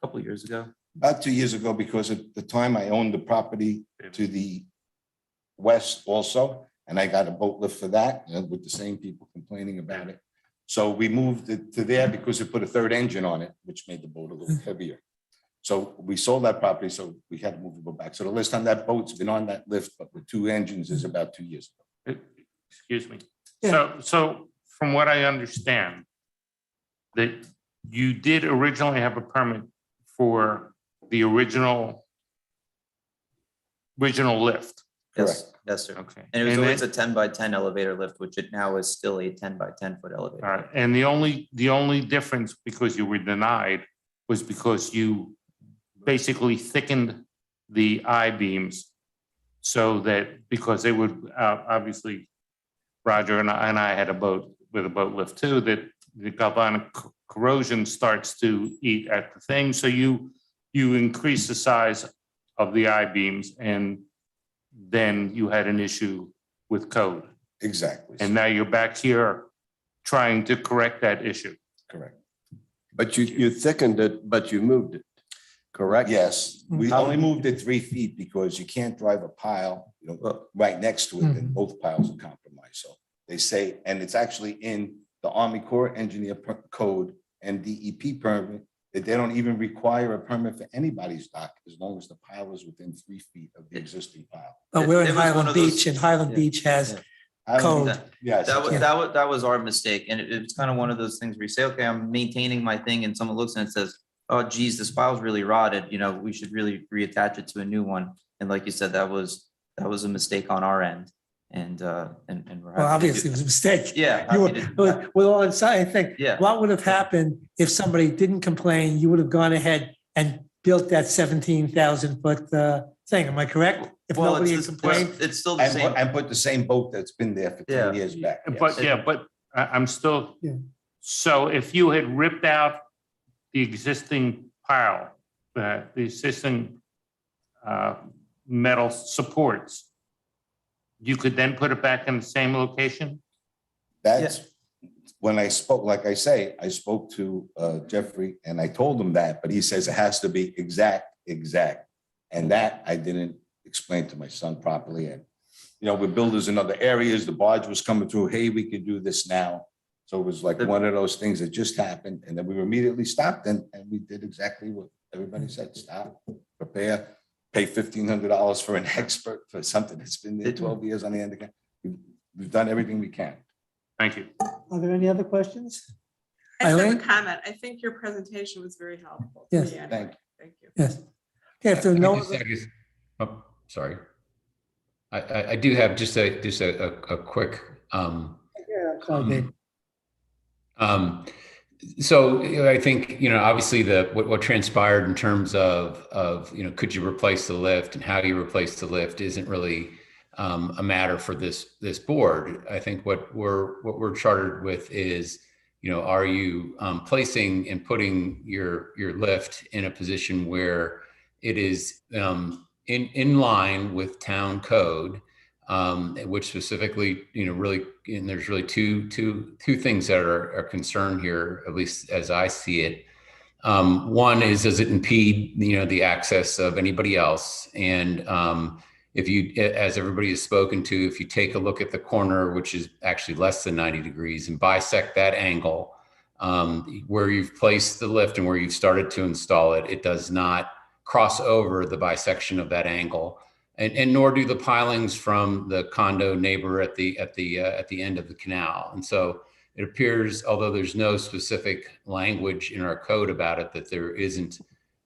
S12: couple years ago.
S10: about 2 years ago, because at the time I owned the property to the west also, and I got a boat lift for that, with the same people complaining about it. So we moved it to there because it put a third engine on it, which made the boat a little heavier. So we sold that property, so we had to move the boat back. So the last time that boat's been on that lift, but with 2 engines, is about 2 years ago.
S2: Excuse me.
S1: Yeah.
S2: So from what I understand, that you did originally have a permit for the original lift.
S12: Yes, yes, sir.
S2: Okay.
S12: And it was
S2: And
S12: always
S2: then-
S12: a 10-by-10 elevator lift, which it now is still a 10-by-10-foot elevator.
S2: All right, and the only difference, because you were denied, was because you basically thickened the I-beams so that, because they would, obviously, Roger and I had a boat with a boat lift too, that the galvanic corrosion starts to eat at the thing, so you increase the size of the I-beams, and then you had an issue with code.
S10: Exactly.
S2: And now you're back here trying to correct that issue.
S10: Correct.
S11: But you thickened it, but you moved it, correct?
S10: Yes, we
S11: How-
S10: only moved it 3 feet because you can't drive a pile, right next to it, and both piles are compromised. So they say, and it's actually in the Army Corps Engineer Code and DEP permit, that they don't even require a permit for anybody's dock as long as the pile is within 3 feet of the existing pile.
S1: But we're in
S12: It was one
S1: Highland
S12: of those-
S1: Beach, and Highland
S12: Yeah.
S1: Beach has
S12: Yeah.
S10: I don't
S1: Code.
S10: need- Yes.
S12: That was,
S10: exactly.
S12: that was our mistake. And it was kind of one of those things where you say, okay, I'm maintaining my thing, and someone looks and it says, oh geez, this file's really rotted, we should really reattach it to a new one. And like you said, that was a mistake on our end. And we're
S1: Well,
S12: happy to
S1: obviously, it was a mistake.
S12: Yeah.
S1: You
S12: happy
S1: were,
S12: to-
S1: with all inside, I think,
S12: Yeah.
S1: what would have happened if somebody didn't complain? You would have gone ahead and built that 17,000-foot thing. Am I correct? If
S12: Well,
S1: nobody had
S12: it's
S1: complained?
S12: it's still the
S10: And
S12: same.
S10: put the same boat that's been there for
S12: Yeah.
S10: 10 years back.
S2: But
S10: yes.
S2: but I'm still,
S1: Yeah.
S2: so if you had ripped out the existing pile, the existing metal supports, you could then put it back in the same location?
S10: That's when I spoke, like I say, I spoke to Jeffrey and I told him that, but he says it has to be exact. And that I didn't explain to my son properly. And, with builders in other areas, the barge was coming through, hey, we could do this now. So it was like one of those things that just happened. And then we were immediately stopped and we did exactly what everybody said, stop, prepare, pay $1,500 for an expert for something that's been there 12 years on the end again. We've done everything we can.
S2: Thank you.
S1: Are there any other questions?
S4: I just have
S1: Eileen?
S4: a comment. I think your presentation was very helpful.
S1: Yes.
S4: Yeah,
S10: Thank you.
S4: Thank you.
S1: Yes. Okay, if there are no,
S13: Oh, sorry. I do have just a quick,
S1: sorry, Dave.
S13: so I think, obviously what transpired in terms of, could you replace the lift and how you replace the lift isn't really a matter for this board. I think what we're chartered with is, are you placing and putting your lift in a position where it is in line with town code, which specifically, really, and there's really two things that are concerned here, at least as I see it. One is, does it impede, the access of anybody else? And if you, as everybody has spoken to, if you take a look at the corner, which is actually less than 90 degrees, and bisect that angle, where you've placed the lift and where you've started to install it, it does not cross over the bisection of that angle, and nor do the pilings from the condo neighbor at the end of the canal. And so it appears, although there's no specific language in our code about it, that there isn't,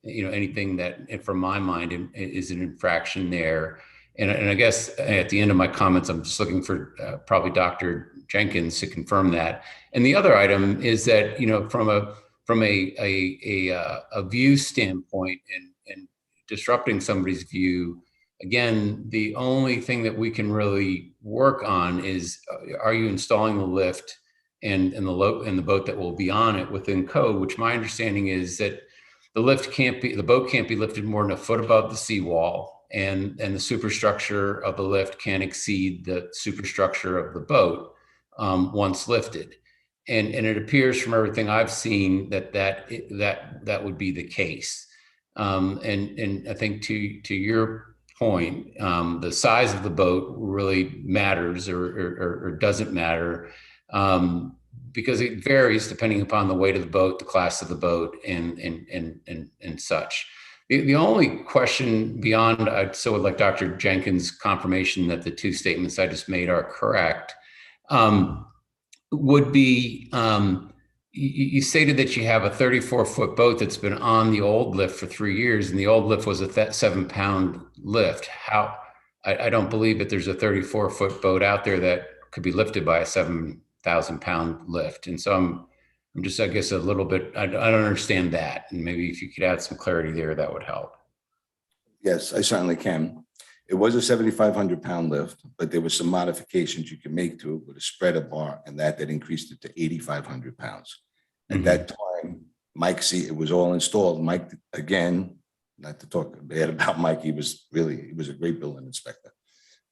S13: anything that, from my mind, is an infraction there. And I guess at the end of my comments, I'm just looking for probably Dr. Jenkins to confirm that. And the other item is that, from a view standpoint and disrupting somebody's view, again, the only thing that we can really work on is, are you installing the lift and the boat that will be on it within code, which my understanding is that the boat can't be lifted more than a foot above the seawall, and the superstructure of the lift can't exceed the superstructure of the boat once lifted. And it appears from everything I've seen that would be the case. And I think to your point, the size of the boat really matters or doesn't matter, because it varies depending upon the weight of the boat, the class of the boat, and such. The only question beyond, I'd so would like Dr. Jenkins' confirmation that the two statements I just made are correct, would be, you stated that you have a 34-foot boat that's been on the old lift for 3 years, and the old lift was a 7-pound lift. I don't believe that there's a 34-foot boat out there that could be lifted by a 7,000-pound lift. And so I'm just, I guess, a little bit, I don't understand that. And maybe if you could add some clarity there, that would help.
S10: Yes, I certainly can. It was a 7,500-pound lift, but there were some modifications you can make to it with a spreader bar and that increased it to 8,500 pounds. At that time, Mike, it was all installed. Mike, again, not to talk bad about Mike, he was a great building inspector,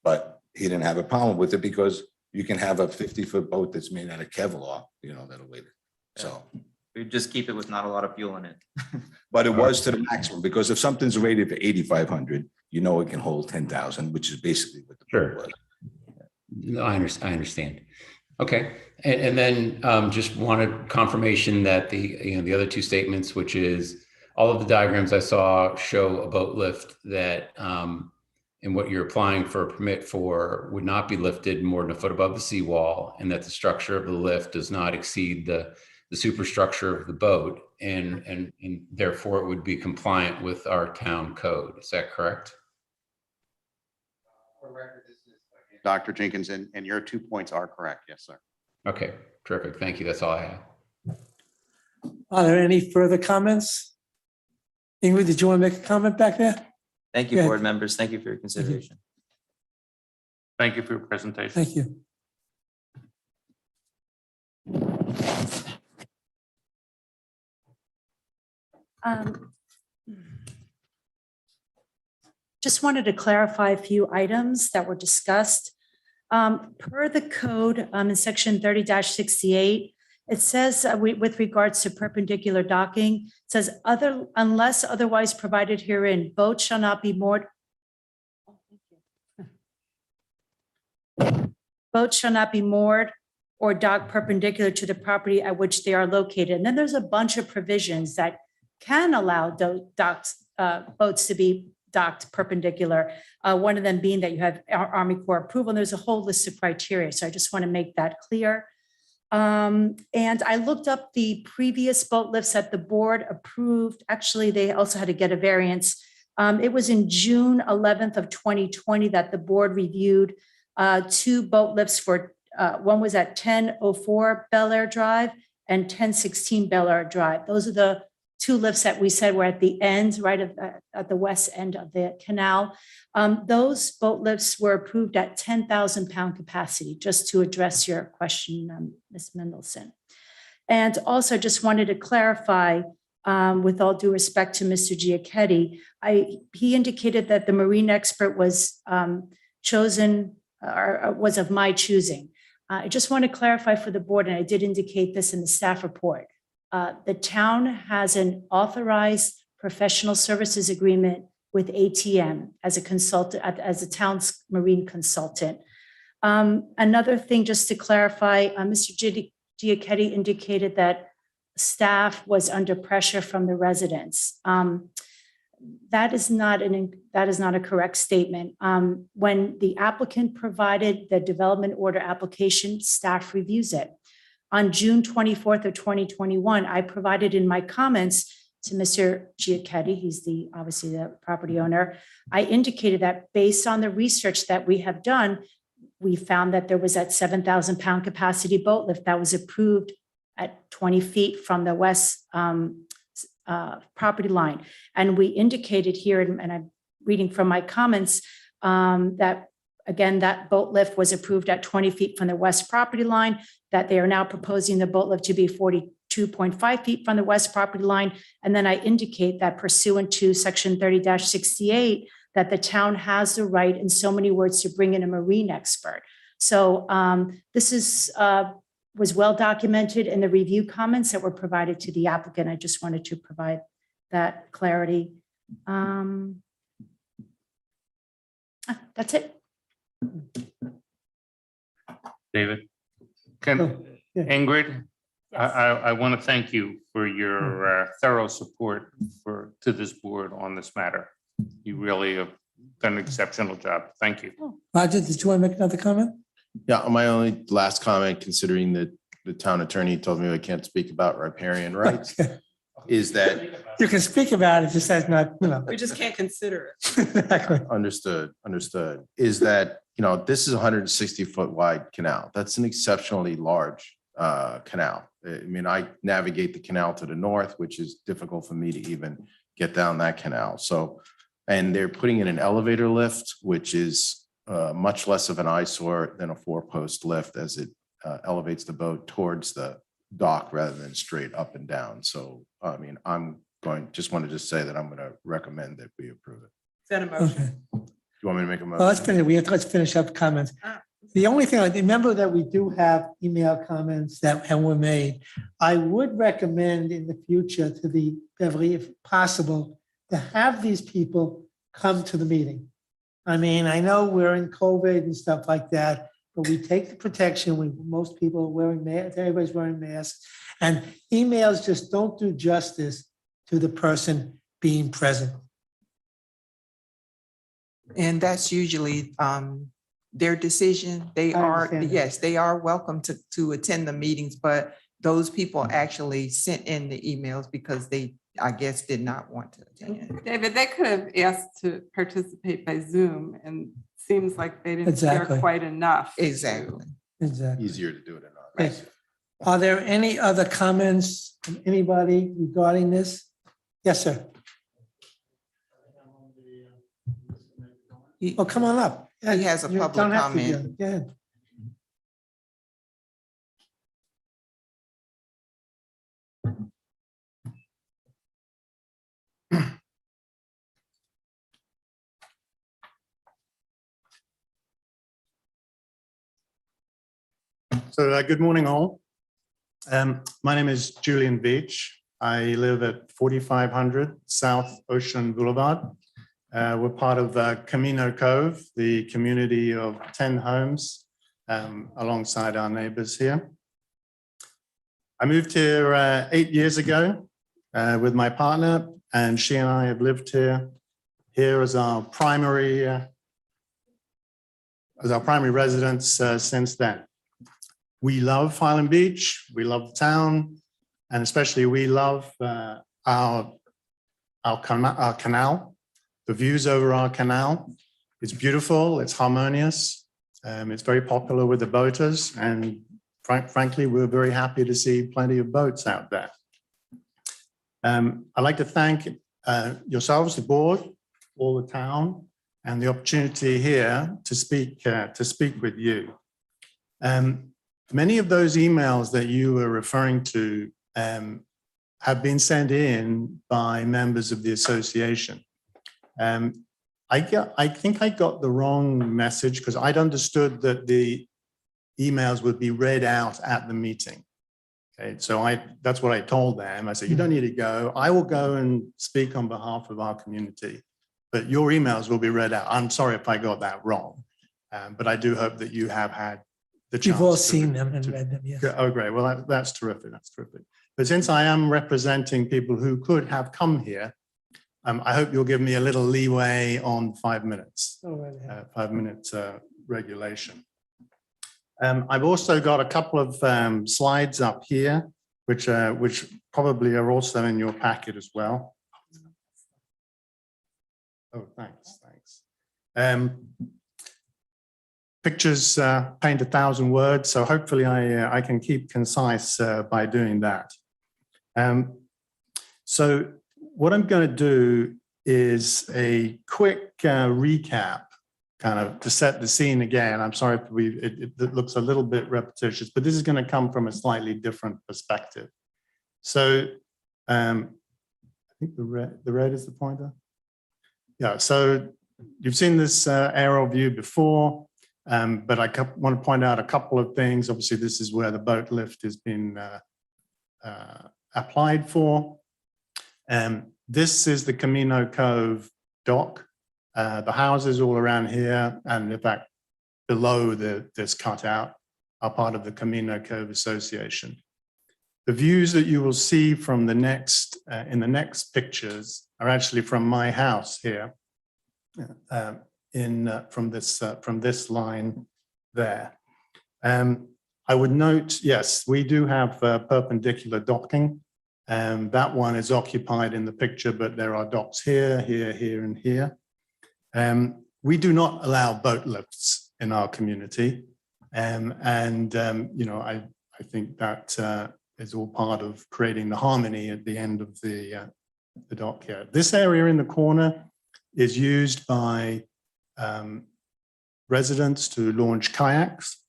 S10: but he didn't have a problem with it because you can have a 50-foot boat that's made out of Kevlar, that'll weigh it. So
S12: We just keep it with not a lot of fuel in it.
S10: but it was to the maximum, because if something's rated for 8,500, it can hold 10,000, which is basically what the boat was.
S13: No, I understand. Okay. And then just wanted confirmation that the other two statements, which is all of the diagrams I saw show a boat lift that and what you're applying for a permit for would not be lifted more than a foot above the seawall, and that the structure of the lift does not exceed the superstructure of the boat, and therefore it would be compliant with our town code. Is that correct?
S8: Dr. Jenkins, and your 2 points are correct. Yes, sir.
S13: Okay, terrific. Thank you. That's all I have.
S1: Are there any further comments? Ingrid, did you want to make a comment back there?
S12: Thank
S1: Go
S12: you,
S1: ahead.
S12: board members. Thank you for your consideration.
S2: Thank you for your presentation.
S1: Thank you.
S6: Just wanted to clarify a few items that were discussed. Per the code in section 30-68, it says with regards to perpendicular docking, it says unless otherwise provided herein, boats shall not be moored. Boats shall not be moored or docked perpendicular to the property at which they are located. And then there's a bunch of provisions that can allow boats to be docked perpendicular. One of them being that you have Army Corps approval, and there's a whole list of criteria. So I just want to make that clear. And I looked up the previous boat lifts that the board approved. Actually, they also had to get a variance. It was in June 11th of 2020 that the board reviewed two boat lifts for, one was at 1004 Bel Air Drive and 1016 Bel Air Drive. Those are the two lifts that we said were at the end, right at the west end of the canal. Those boat lifts were approved at 10,000 pound capacity, just to address your question, Ms. Mendelson. And also just wanted to clarify, with all due respect to Mr. Giacchetti, he indicated that the marine expert was chosen or was of my choosing. I just want to clarify for the board, and I did indicate this in the staff report. The town has an authorized professional services agreement with ATM as a consultant, as a town's marine consultant. Another thing, just to clarify, Mr. Giacchetti indicated that staff was under pressure from the residents. That is not a correct statement. When the applicant provided the development order application, staff reviews it. On June 24th of 2021, I provided in my comments to Mr. Giacchetti, he's obviously the property owner, I indicated that based on the research that we have done, we found that there was that 7,000 pound capacity boat lift that was approved at 20 feet from the west property line. And we indicated here, and I'm reading from my comments, that again, that boat lift was approved at 20 feet from the west property line, that they are now proposing the boat lift to be 42.5 feet from the west property line. And then I indicate that pursuant to section 30-68, that the town has the right, in so many words, to bring in a marine expert. So this is was well documented in the review comments that were provided to the applicant. I just wanted to provide that clarity. That's it.
S2: David? Can,
S1: Oh, yeah.
S2: Ingrid,
S6: Yes.
S2: I want to thank you for your thorough support to this board on this matter. You really have done an exceptional job. Thank you.
S1: Roger, did you want to make another comment?
S5: Yeah, my only last comment, considering that the town attorney told me I can't speak about riparian rights, is that
S1: You can speak about it, just as not,
S4: We just can't consider it.
S1: Exactly.
S5: understood, is that, this is a 160-foot wide canal. That's an exceptionally large canal. I mean, I navigate the canal to the north, which is difficult for me to even get down that canal. So, and they're putting in an elevator lift, which is much less of an eyesore than a 4-post lift, as it elevates the boat towards the dock rather than straight up and down. So, I mean, just wanted to say that I'm going to recommend that we approve it.
S4: Is that a motion?
S1: Okay.
S5: You want me to make a
S1: Well, let's
S5: motion?
S1: finish. Let's finish up comments. The only thing, remember that we do have email comments that were made. I would recommend in the future to the Beverly, if possible, to have these people come to the meeting. I mean, I know we're in COVID and stuff like that, but we take the protection. Most people are wearing masks, everybody's wearing masks. And emails just don't do justice to the person being present.
S3: And that's usually their decision. They
S1: I
S3: are,
S1: understand that.
S3: yes, they are welcome to attend the meetings, but those people actually sent in the emails because they, I guess, did not want to attend.
S4: David, they could have asked to participate by Zoom, and seems like they didn't
S1: Exactly.
S4: care quite enough.
S3: Exactly.
S1: Exactly.
S5: Easier to do it or not.
S1: Right. Are there any other comments from anybody regarding this? Yes, sir. Oh, come on up.
S3: He has a
S1: You
S3: public
S1: don't have to
S3: comment.
S1: do it. Go ahead.
S14: So good morning all. My name is Julian Beach. I live at 4500 South Ocean Boulevard. We're part of Camino Cove, the community of 10 homes alongside our neighbors here. I moved here 8 years ago with my partner, and she and I have lived here as our primary residence since then. We love Highland Beach, we love the town, and especially we love our canal, the views over our canal. It's beautiful, it's harmonious, it's very popular with the boaters, and frankly, we're very happy to see plenty of boats out there. I'd like to thank yourselves, the board, all the town, and the opportunity here to speak with you. Many of those emails that you were referring to have been sent in by members of the association. I think I got the wrong message because I'd understood that the emails would be read out at the meeting. Okay, so that's what I told them. I said, you don't need to go. I will go and speak on behalf of our community, but your emails will be read out. I'm sorry if I got that wrong, but I do hope that you have had the chance.
S1: You've all seen them and read them, yes.
S14: Oh, great. Well, that's terrific. That's terrific. But since I am representing people who could have come here, I hope you'll give me a little leeway on 5 minutes,
S1: Go right ahead.
S14: 5 minute regulation. I've also got a couple of slides up here, which probably are also in your packet as well. Oh, thanks. Pictures paint 1,000 words, so hopefully I can keep concise by doing that. So what I'm going to do is a quick recap kind of to set the scene again. I'm sorry if it looks a little bit repetitious, but this is going to come from a slightly different perspective. So I think the red is the pointer. Yeah, so you've seen this aerial view before, but I want to point out a couple of things. Obviously, this is where the boat lift has been applied for. This is the Camino Cove dock. The houses all around here, and in fact, below this cutout, are part of the Camino Cove Association. The views that you will see from the next, in the next pictures are actually from my house here, from this line there. I would note, yes, we do have perpendicular docking. That one is occupied in the picture, but there are docks here, here, here, and here. We do not allow boat lifts in our community. You know, I think that is all part of creating the harmony at the end of the dock here. This area in the corner is used by residents to launch kayaks.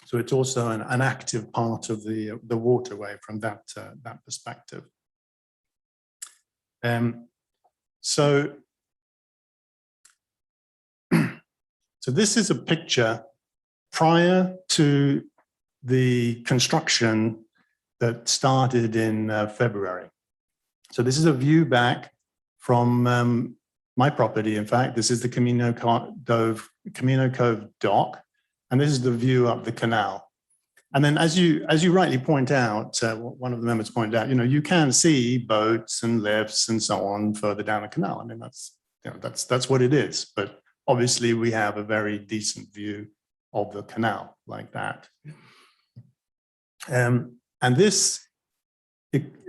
S14: So it's also an active part of the waterway from that perspective. So this is a picture prior to the construction that started in February. So this is a view back from my property. In fact, this is the Camino Cove dock, and this is the view up the canal. And then as you rightly point out, one of the members pointed out, you know, you can see boats and lifts and so on further down the canal. I mean, that's what it is. But obviously, we have a very decent view of the canal like that. And this,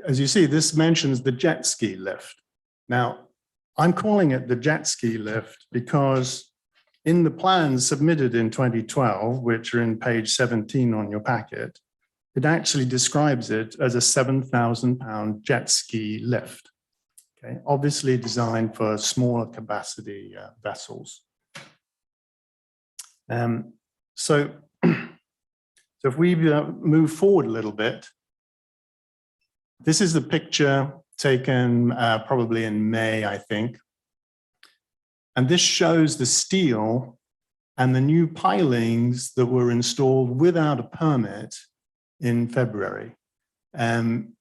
S14: as you see, this mentions the jet ski lift. Now, I'm calling it the jet ski lift because in the plans submitted in 2012, which are in page 17 on your packet, it actually describes it as a 7,000-pound jet ski lift. Okay, obviously designed for smaller capacity vessels. So if we move forward a little bit, this is the picture taken probably in May, I think. And this shows the steel and the new pilings that were installed without a permit in February. And,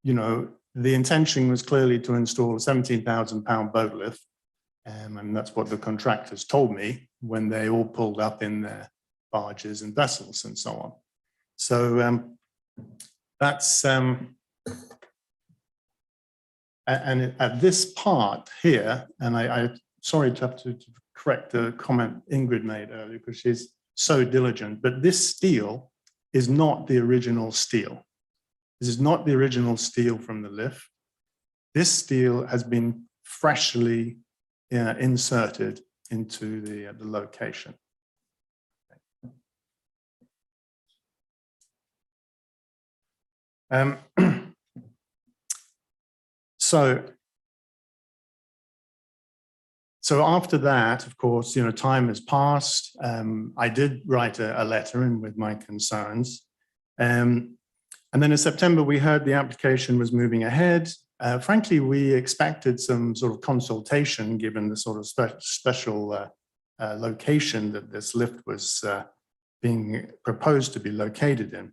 S14: you know, the intention was clearly to install a 17,000-pound boat lift. And that's what the contractors told me when they all pulled up in their barges and vessels and so on. So that's, and at this part here, and I'm sorry to have to correct the comment Ingrid made earlier because she's so diligent, but this steel is not the original steel. This is not the original steel from the lift. This steel has been freshly inserted into the location. So after that, of course, you know, time has passed. I did write a letter in with my concerns. And then in September, we heard the application was moving ahead. Frankly, we expected some sort of consultation given the sort of special location that this lift was being proposed to be located in.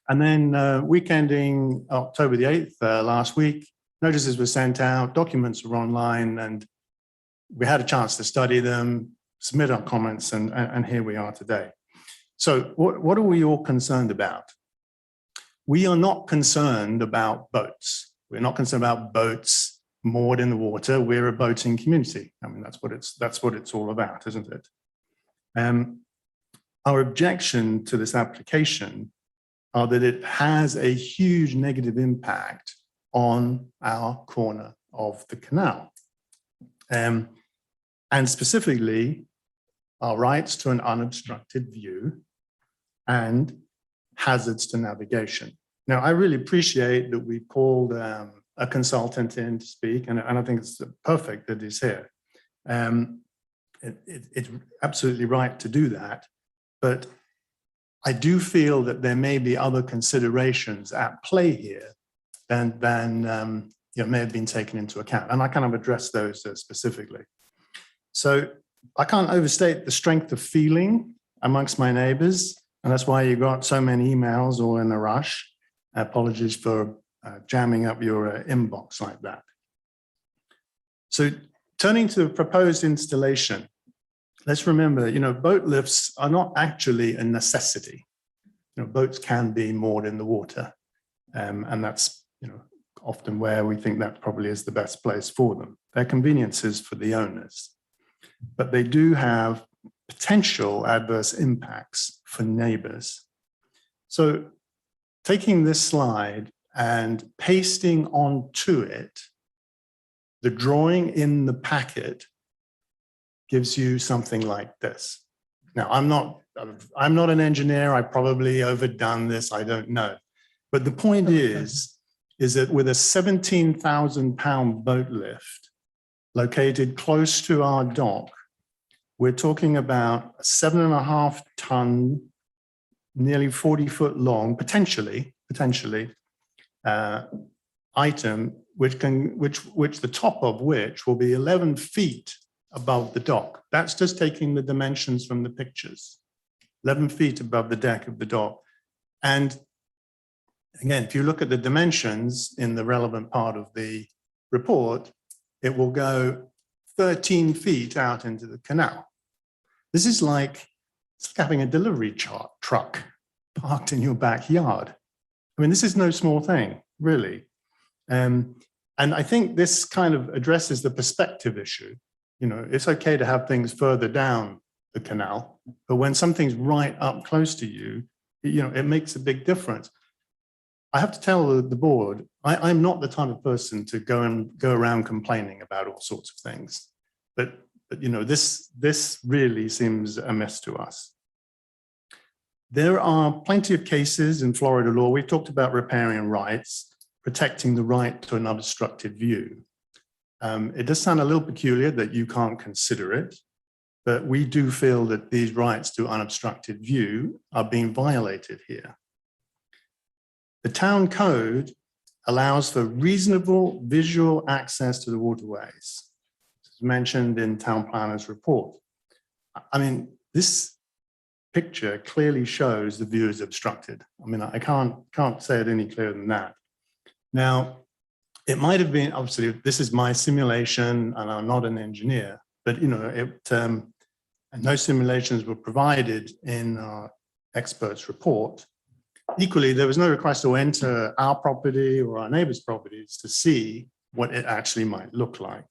S14: And then week ending October the 8th last week, notices were sent out, documents were online, and we had a chance to study them, submit our comments, and here we are today. So what are we all concerned about? We are not concerned about boats. We're not concerned about boats moored in the water. We're a boating community. I mean, that's what it's all about, isn't it? Our objection to this application are that it has a huge negative impact on our corner of the canal. And specifically, our rights to an unobstructed view and hazards to navigation. Now, I really appreciate that we called a consultant in to speak, and I think it's perfect that he's here. it's absolutely right to do that. But I do feel that there may be other considerations at play here than may have been taken into account. And I kind of address those specifically. So I can't overstate the strength of feeling amongst my neighbors. And that's why you got so many emails all in a rush. Apologies for jamming up your inbox like that. So turning to the proposed installation, let's remember, boat lifts are not actually a necessity. Boats can be moored in the water. And that's, often where we think that probably is the best place for them. They're conveniences for the owners, but they do have potential adverse impacts for neighbors. So taking this slide and pasting onto it, the drawing in the packet gives you something like this. Now, I'm not an engineer. I probably overdone this. I don't know. But the point is that with a 17,000-pound boat lift located close to our dock, we're talking about a 7.5-ton, nearly 40-foot long, potentially item, which the top of which will be 11 feet above the dock. That's just taking the dimensions from the pictures, 11 feet above the deck of the dock. And again, if you look at the dimensions in the relevant part of the report, it will go 13 feet out into the canal. This is like having a delivery truck parked in your backyard. I mean, this is no small thing, really. And I think this kind of addresses the perspective issue. It's okay to have things further down the canal, but when something's right up close to you, it makes a big difference. I have to tell the board, I'm not the type of person to go around complaining about all sorts of things, but this really seems a mess to us. There are plenty of cases in Florida law. We've talked about riparian rights, protecting the right to an unobstructed view. It does sound a little peculiar that you can't consider it, but we do feel that these rights to unobstructed view are being violated here. The town code allows for reasonable visual access to the waterways, as mentioned in town planner's report. I mean, this picture clearly shows the view is obstructed. I mean, I can't say it any clearer than that. Now, it might have been, obviously, this is my simulation and I'm not an engineer, but no simulations were provided in our expert's report. Equally, there was no request to enter our property or our neighbors' properties to see what it actually might look like.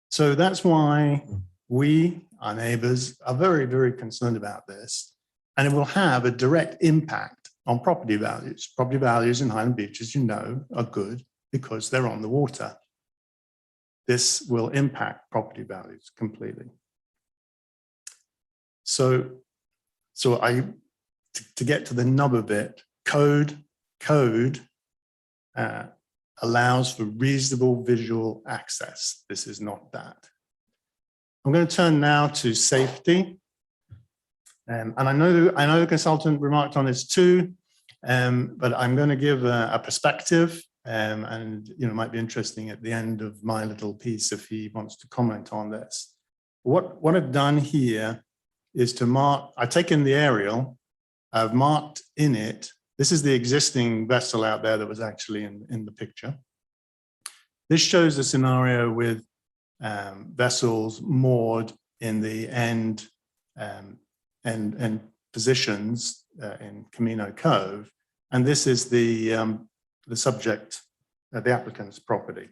S14: So that's why we, our neighbors, are very, very concerned about this, and it will have a direct impact on property values. Property values in Highland Beach, as you know, are good because they're on the water. This will impact property values completely. So to get to the nub of it, code allows for reasonable visual access. This is not that. I'm going to turn now to safety. And I know the consultant remarked on this too, but I'm going to give a perspective, and it might be interesting at the end of my little piece if he wants to comment on this. What I've done here is to mark. I've taken the aerial. I've marked in it. This is the existing vessel out there that was actually in the picture. This shows a scenario with vessels moored in the end positions in Camino Cove, and this is the subject, the applicant's property.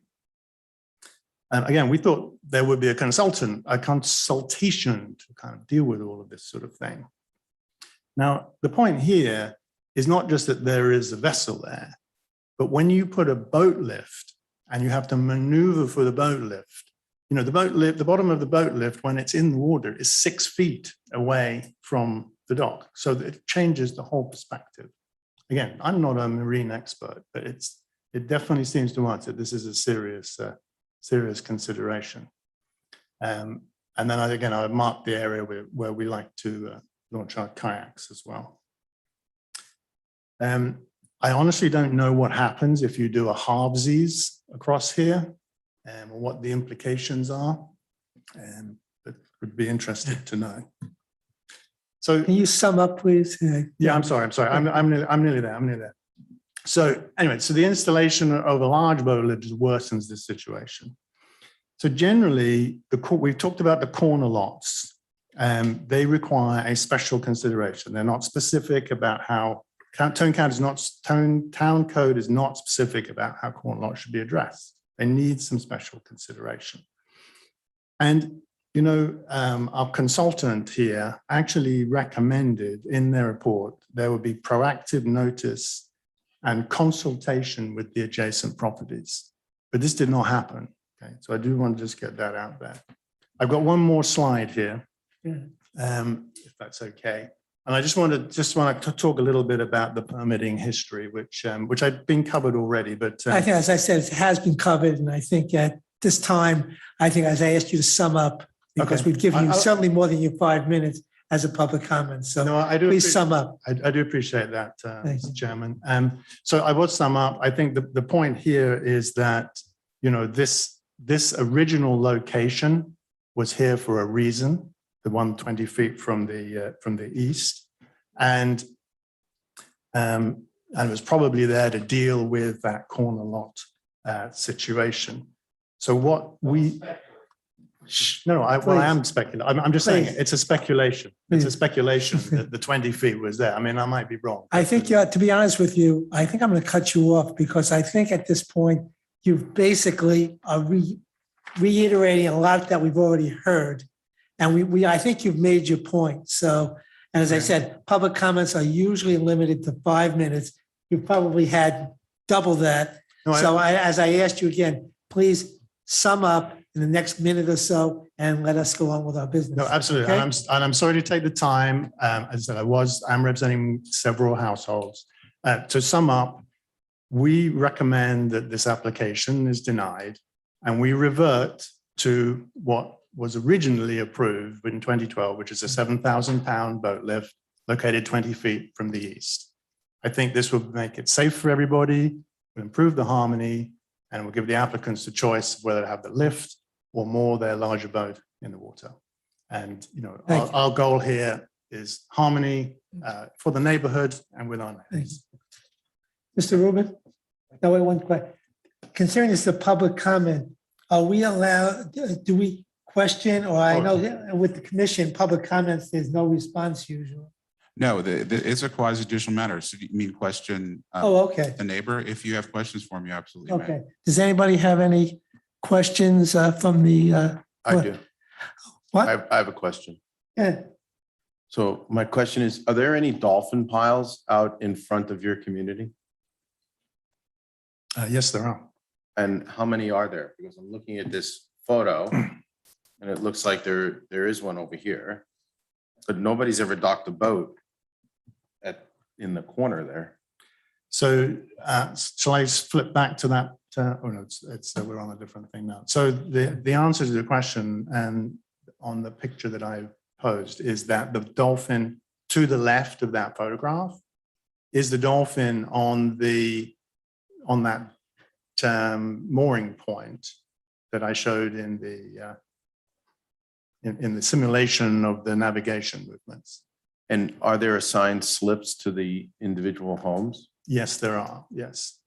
S14: And again, we thought there would be a consultation to kind of deal with all of this sort of thing. Now, the point here is not just that there is a vessel there, but when you put a boat lift and you have to maneuver for the boat lift, the bottom of the boat lift, when it's in the water, is 6 feet away from the dock. So it changes the whole perspective. Again, I'm not a marine expert, but it definitely seems to us that this is a serious consideration. And then again, I marked the area where we like to launch our kayaks as well. I honestly don't know what happens if you do a halvesies across here, or what the implications are. But would be interested to know. So
S1: Can you sum up, please?
S14: yeah, I'm sorry. I'm nearly there. So anyway, so the installation of a large boat lift worsens this situation. So generally, we've talked about the corner lots. They require a special consideration. They're not specific about how town code is not specific about how corner lots should be addressed. They need some special consideration. And you know, our consultant here actually recommended in their report there would be proactive notice and consultation with the adjacent properties, but this did not happen. Okay, so I do want to just get that out there. I've got one more slide here, if that's okay. And I just want to talk a little bit about the permitting history, which I've been covered already. But
S1: I think, as I said, it has been covered, and I think at this time, I think as I asked you to sum up, because
S14: Okay.
S1: we've given you
S14: I'll-
S1: certainly more than your 5 minutes as a public comment. So
S14: no, I do
S1: please sum up.
S14: I do appreciate that,
S1: Thanks.
S14: Mr. Chairman. So I will sum up. I think the point here is that, you know, this original location was here for a reason, the 120 feet from the east. And it was probably there to deal with that corner lot situation. So what we... No, I am speculating. I'm just saying
S1: Please.
S14: it's a speculation. It's a
S1: Please.
S14: speculation that the 20 feet was there. I mean, I might be wrong.
S1: I think, to be honest with you, I think I'm going to cut you off because I think at this point, you've basically are reiterating a lot that we've already heard. And I think you've made your point. So, and as I said, public comments are usually limited to 5 minutes. You've probably had double that.
S14: No,
S1: So as I asked you again, please sum up in the next minute or so and let us go on with our business.
S14: No, absolutely.
S1: Okay?
S14: And I'm sorry to take the time. As I said, I'm representing several households. To sum up, we recommend that this application is denied and we revert to what was originally approved in 2012, which is a 7,000-pound boat lift located 20 feet from the east. I think this will make it safe for everybody, will improve the harmony, and will give the applicants the choice of whether to have the lift or more their larger boat in the water. And, you know,
S1: Thank you.
S14: our goal here is harmony for the neighborhood and with our neighbors.
S1: Mr. Rubin? No, wait, one question. Considering this is a public comment, are we allowed, do we question, or I know with the commission, public comments, there's no response usually.
S9: No, it's a quasi judicial matter. So you mean question
S1: Oh, okay,
S9: the neighbor? If you have questions for me, you absolutely may.
S1: okay. Does anybody have any questions from the?
S5: I do.
S1: What?
S5: I have a question.
S1: Yeah.
S5: So my question is, are there any dolphin piles out in front of your community?
S14: Yes, there are.
S5: And how many are there? Because I'm looking at this photo and it looks like there is one over here, but nobody's ever docked a boat in the corner there.
S14: So shall I flip back to that? Oh no, we're on a different thing now. So the answer to the question and on the picture that I posed is that the dolphin to the left of that photograph is the dolphin on that mooring point that I showed in the simulation of the navigation movements.
S5: And are there assigned slips to the individual homes?
S14: Yes, there are. Yes.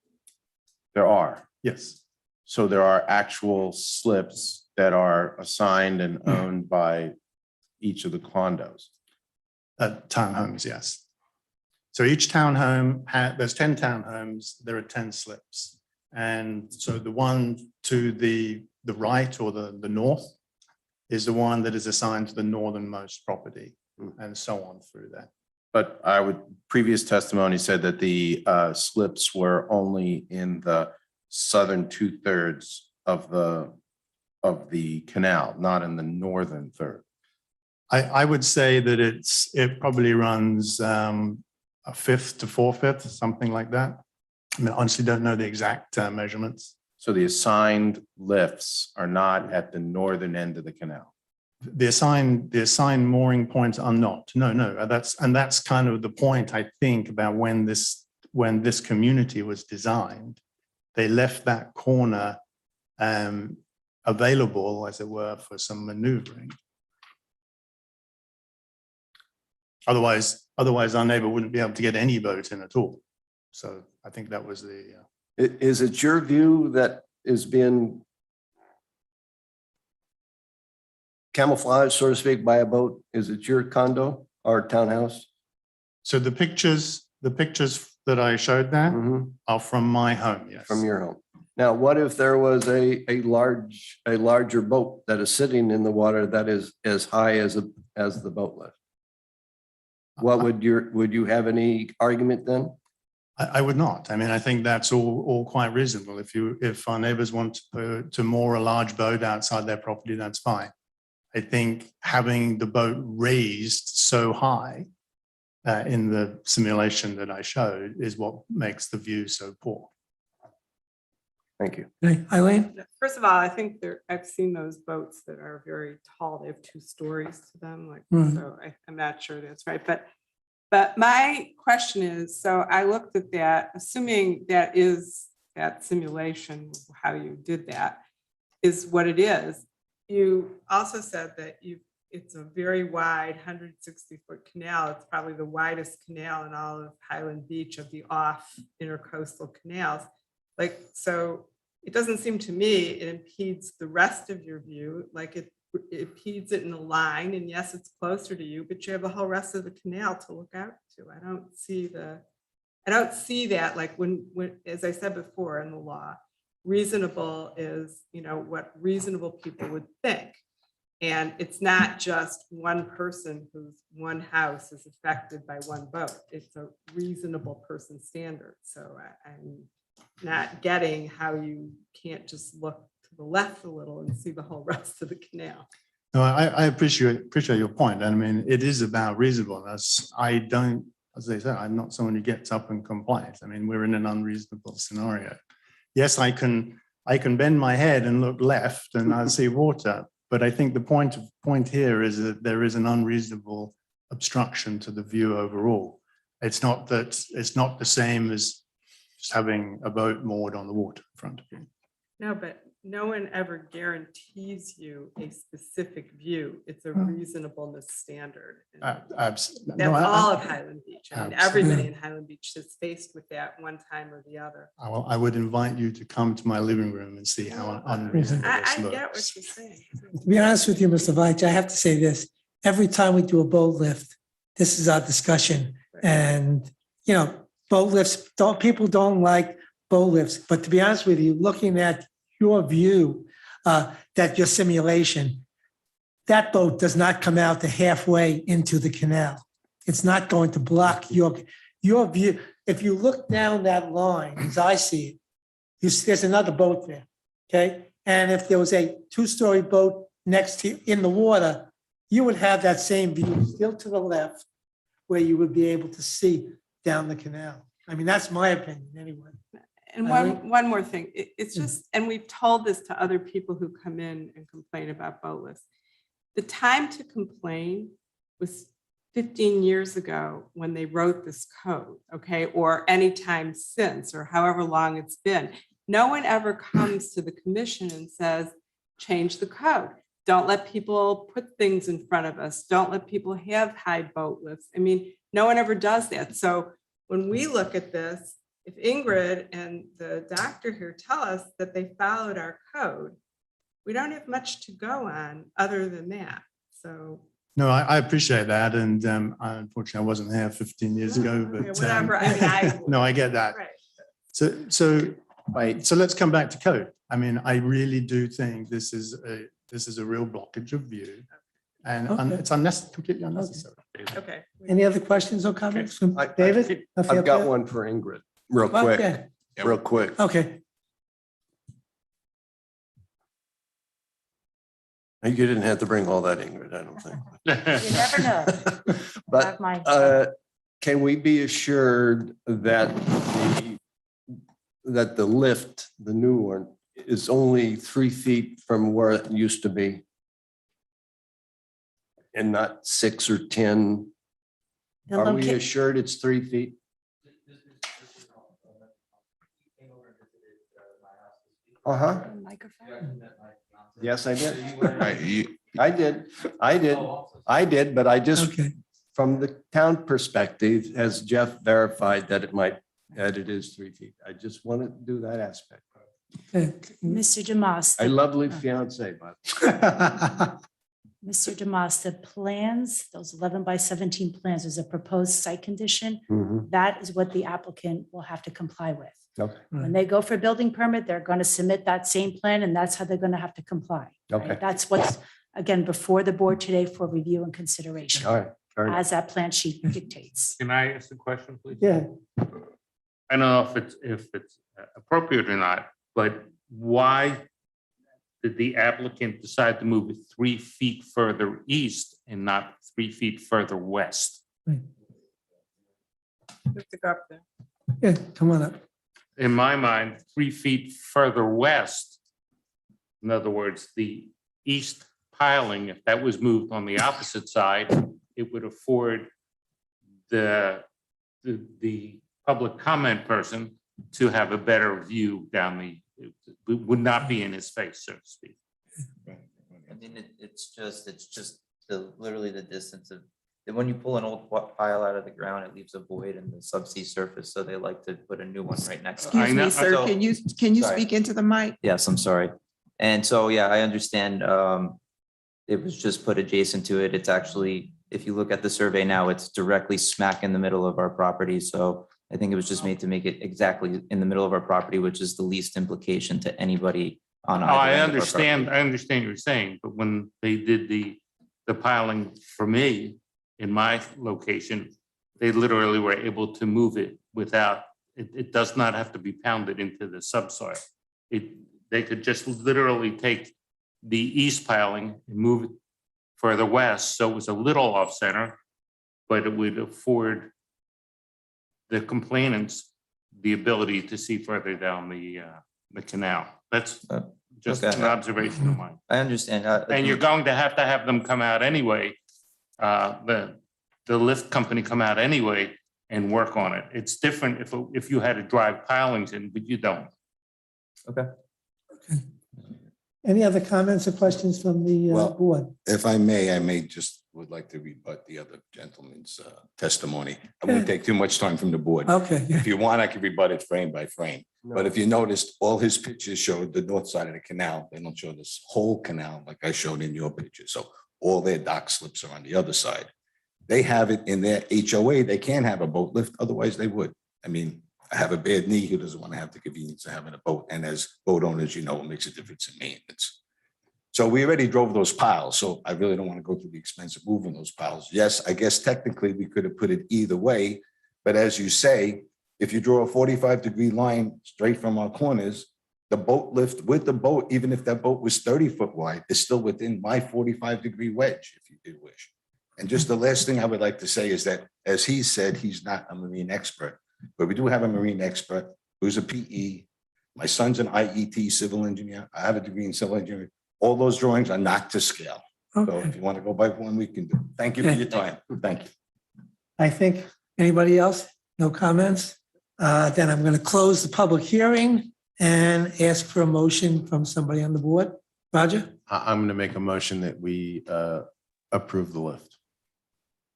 S5: There are.
S14: Yes.
S5: So there are actual slips that are assigned and owned by each of the condos.
S14: Townhomes, yes. So each townhome, there's 10 townhomes, there are 10 slips. And so the one to the right or the north is the one that is assigned to the northernmost property and so on through that.
S5: But previous testimony said that the slips were only in the southern 2/3 of the canal, not in the northern third.
S14: I would say that it probably runs a 1/5 to 4/5, something like that. I mean, honestly, don't know the exact measurements.
S5: So the assigned lifts are not at the northern end of the canal.
S14: The assigned mooring points are not. No, that's kind of the point, I think, about when this community was designed. They left that corner available, as it were, for some maneuvering. Otherwise our neighbor wouldn't be able to get any boat in at all. So I think that was the.
S11: Is it your view that is being camouflaged, so to speak, by a boat? Is it your condo or townhouse?
S14: So the pictures that I showed there
S11: Mhm.
S14: are from my home, yes.
S11: From your home. Now, what if there was a larger boat that is sitting in the water that is as high as the boat lift? What would you have any argument then?
S14: I would not. I mean, I think that's all quite reasonable. If our neighbors want to moor a large boat outside their property, that's fine. I think having the boat raised so high in the simulation that I showed is what makes the view so poor.
S11: Thank you.
S1: Okay, Eileen?
S4: First of all, I think I've seen those boats that are very tall. They have 2 stories to them, like,
S1: Mhm.
S4: so I'm not sure that's right. But my question is, so I looked at that, assuming that is that simulation, how you did that, is what it is. You also said that it's a very wide 160-foot canal. It's probably the widest canal in all of Highland Beach of the off intercoastal canals. Like, so it doesn't seem to me it impedes the rest of your view, like it impedes it in a line, and yes, it's closer to you, but you have the whole rest of the canal to look out to. I don't see that, like when, as I said before in the law, reasonable is, what reasonable people would think. And it's not just one person whose one house is affected by one boat. It's a reasonable person standard. So I'm not getting how you can't just look to the left a little and see the whole rest of the canal.
S14: No, I appreciate your point. I mean, it is about reasonableness. As I said, I'm not someone who gets up and complains. I mean, we're in an unreasonable scenario. Yes, I can bend my head and look left and I'll see water. But I think the point here is that there is an unreasonable obstruction to the view overall. It's not the same as just having a boat moored on the water in front of you.
S4: No, but no one ever guarantees you a specific view. It's a reasonableness standard. That's all of Highland Beach. I mean, everybody in Highland Beach is faced with that one time or the other.
S14: I would invite you to come to my living room and see how unreasonable this
S4: I
S14: looks.
S4: get what you're saying.
S1: To be honest with you, Mr. Veitch, I have to say this. Every time we do a boat lift, this is our discussion. And, boat lifts, people don't like boat lifts. But to be honest with you, looking at your view, that your simulation, that boat does not come out to halfway into the canal. It's not going to block your view. If you look down that line, as I see it, there's another boat there, okay? And if there was a 2-story boat next to you in the water, you would have that same view still to the left where you would be able to see down the canal. I mean, that's my opinion anyway.
S4: And one more thing, it's just, and we've told this to other people who come in and complain about boat lifts. The time to complain was 15 years ago when they wrote this code, okay, or any time since, or however long it's been. No one ever comes to the commission and says, change the code. Don't let people put things in front of us. Don't let people have high boat lifts. I mean, no one ever does that. So when we look at this, if Ingrid and the doctor here tell us that they followed our code, we don't have much to go on other than that. So.
S14: No, I appreciate that. And unfortunately, I wasn't here 15 years ago, but
S4: whatever. I mean,
S14: no, I get that.
S4: Right.
S14: So let's come back to code. I mean, I really do think this is a real blockage of view, and it's completely unnecessary.
S4: Okay.
S1: Any other questions or comments from David?
S11: I've got one for Ingrid, real quick,
S1: Okay.
S11: real quick.
S1: Okay.
S11: You didn't have to bring all that, Ingrid, I don't think.
S6: You never know.
S11: But can we be assured that the lift, the new one, is only 3 feet from where it used to be. And not 6 or 10.
S6: The
S11: Are we
S6: loca-
S11: assured it's 3 feet? Uh-huh.
S6: Microphone.
S11: Yes, I did.
S9: Right,
S11: I did, but I just,
S1: Okay.
S11: from the town perspective, as Jeff verified that it is 3 feet. I just want to do that aspect.
S1: Okay.
S6: Mr. Demas,
S11: A lovely fiance, but.
S6: Mr. Demas, the plans, those 11 by 17 plans, is a proposed site condition.
S11: Mhm.
S6: That is what the applicant will have to comply with.
S11: Okay,
S6: When they go for a building permit, they're going to submit that same plan, and that's how they're going to have to comply. right?
S11: Okay.
S6: That's what's, again, before the board today for review and consideration,
S11: all right. Fair enough.
S6: as that plan sheet dictates.
S2: Can I ask a question, please?
S1: Yeah,
S2: I don't know if it's appropriate or not, but why did the applicant decide to move it 3 feet further east and not 3 feet further west?
S3: Just to go up there.
S1: yeah, come on up.
S2: In my mind, 3 feet further west, in other words, the east piling, if that was moved on the opposite side, it would afford the public comment person to have a better view down it would not be in his face, so to speak.
S12: I mean, it's just literally the distance of, when you pull an old pile out of the ground, it leaves a void in the subsea surface, so they like to put a new one right next to it.
S3: Excuse
S2: know-
S3: me, sir,
S12: so-
S3: can you
S12: Sorry.
S3: speak into the mic?
S12: Yes, I'm sorry. And so, yeah, I understand. It was just put adjacent to it. It's actually, if you look at the survey now, it's directly smack in the middle of our property. So I think it was just made to make it exactly in the middle of our property, which is the least implication to anybody on
S2: Oh,
S12: either
S2: I
S12: end of our
S2: understand,
S12: property.
S2: I understand what you're saying, but when they did the piling for me in my location, they literally were able to move it without, it does not have to be pounded into the subsoil. They could just literally take the east piling and move it further west, so it was a little off center, but it would afford the complainants the ability to see further down the canal. That's just
S12: Okay.
S2: an observation of mine.
S12: I understand.
S2: And you're going to have them come out anyway, the lift company come out anyway and work on it. It's different if you had to drive pilings in, but you don't.
S1: Any other comments or questions from the
S10: Well,
S1: board?
S10: If I may just would like to rebut the other gentleman's testimony. I won't take too much time from the board.
S1: Okay,
S10: If you want, I can rebut it frame by frame. But if you noticed, all his pictures showed the north side of the canal. They don't show this whole canal like I showed in your picture. So all their dock slips are on the other side. They have it in their HOA. They can't have a boat lift, otherwise they would. I mean, I have a bad knee. Who doesn't want to have the convenience of having a boat? And as boat owners, you know, it makes a difference in maintenance. So we already drove those piles, so I really don't want to go through the expense of moving those piles. Yes, I guess technically we could have put it either way, but as you say, if you draw a 45-degree line straight from our corners, the boat lift with the boat, even if that boat was 30 foot wide, is still within my 45-degree wedge, if you did wish. And just the last thing I would like to say is that, as he said, he's not a marine expert, but we do have a marine expert who's a PE. My son's an IET civil engineer. I have a degree in civil engineering. All those drawings are not to scale. So
S1: Okay.
S10: if you want to go by one, we can do. Thank you for your time. Thank you.
S1: I think, anybody else? No comments? Then I'm going to close the public hearing and ask for a motion from somebody on the board. Roger?
S5: I'm going to make a motion that we approve the lift.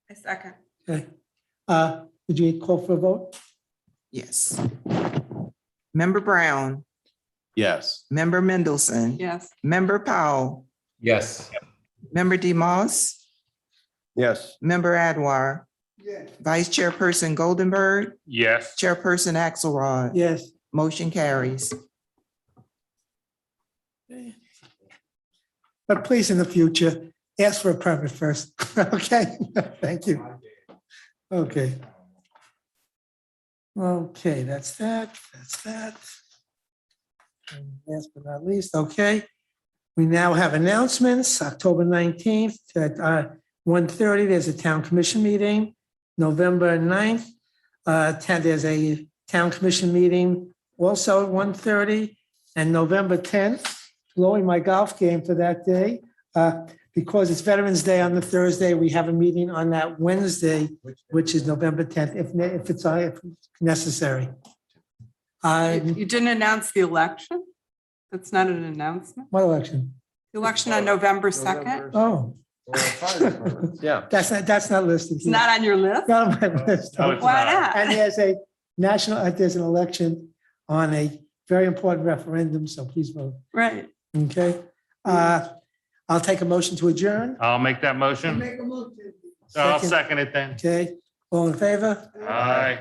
S3: A second.
S1: Okay. Would you call for a vote?
S3: Yes. Member Brown,
S5: Yes.
S3: Member Mendelson.
S4: Yes.
S3: Member Powell,
S13: Yes.
S3: Member DeMoss,
S11: Yes.
S3: Member Adwar. Vice Chairperson Goldenberg,
S2: Yes.
S3: Chairperson Axelrod.
S1: Yes.
S3: Motion carries.
S1: But please, in the future, ask for a permit first. Okay, thank you. Okay. Okay, that's that. And last but not least, okay. We now have announcements, October 19th at 1:30, there's a town commission meeting. November 9th, there's a town commission meeting also at 1:30. And November 10th, blowing my golf game for that day. Because it's Veterans Day on the Thursday, we have a meeting on that Wednesday, which is November 10th, if it's necessary.
S4: You didn't announce the election? That's not an announcement?
S1: What election?
S4: The election on November 2nd?
S1: Oh,
S11: Yeah.
S1: that's not listed
S4: It's
S1: here.
S4: not on your list?
S1: Not on my list.
S2: No, it's
S4: Why
S2: not.
S4: not?
S1: And there's an election on a very important referendum, so please vote.
S4: Right.
S1: Okay. I'll take a motion to adjourn.
S2: I'll make that motion. I'll second it then.
S1: Okay, all in favor?
S2: Aye.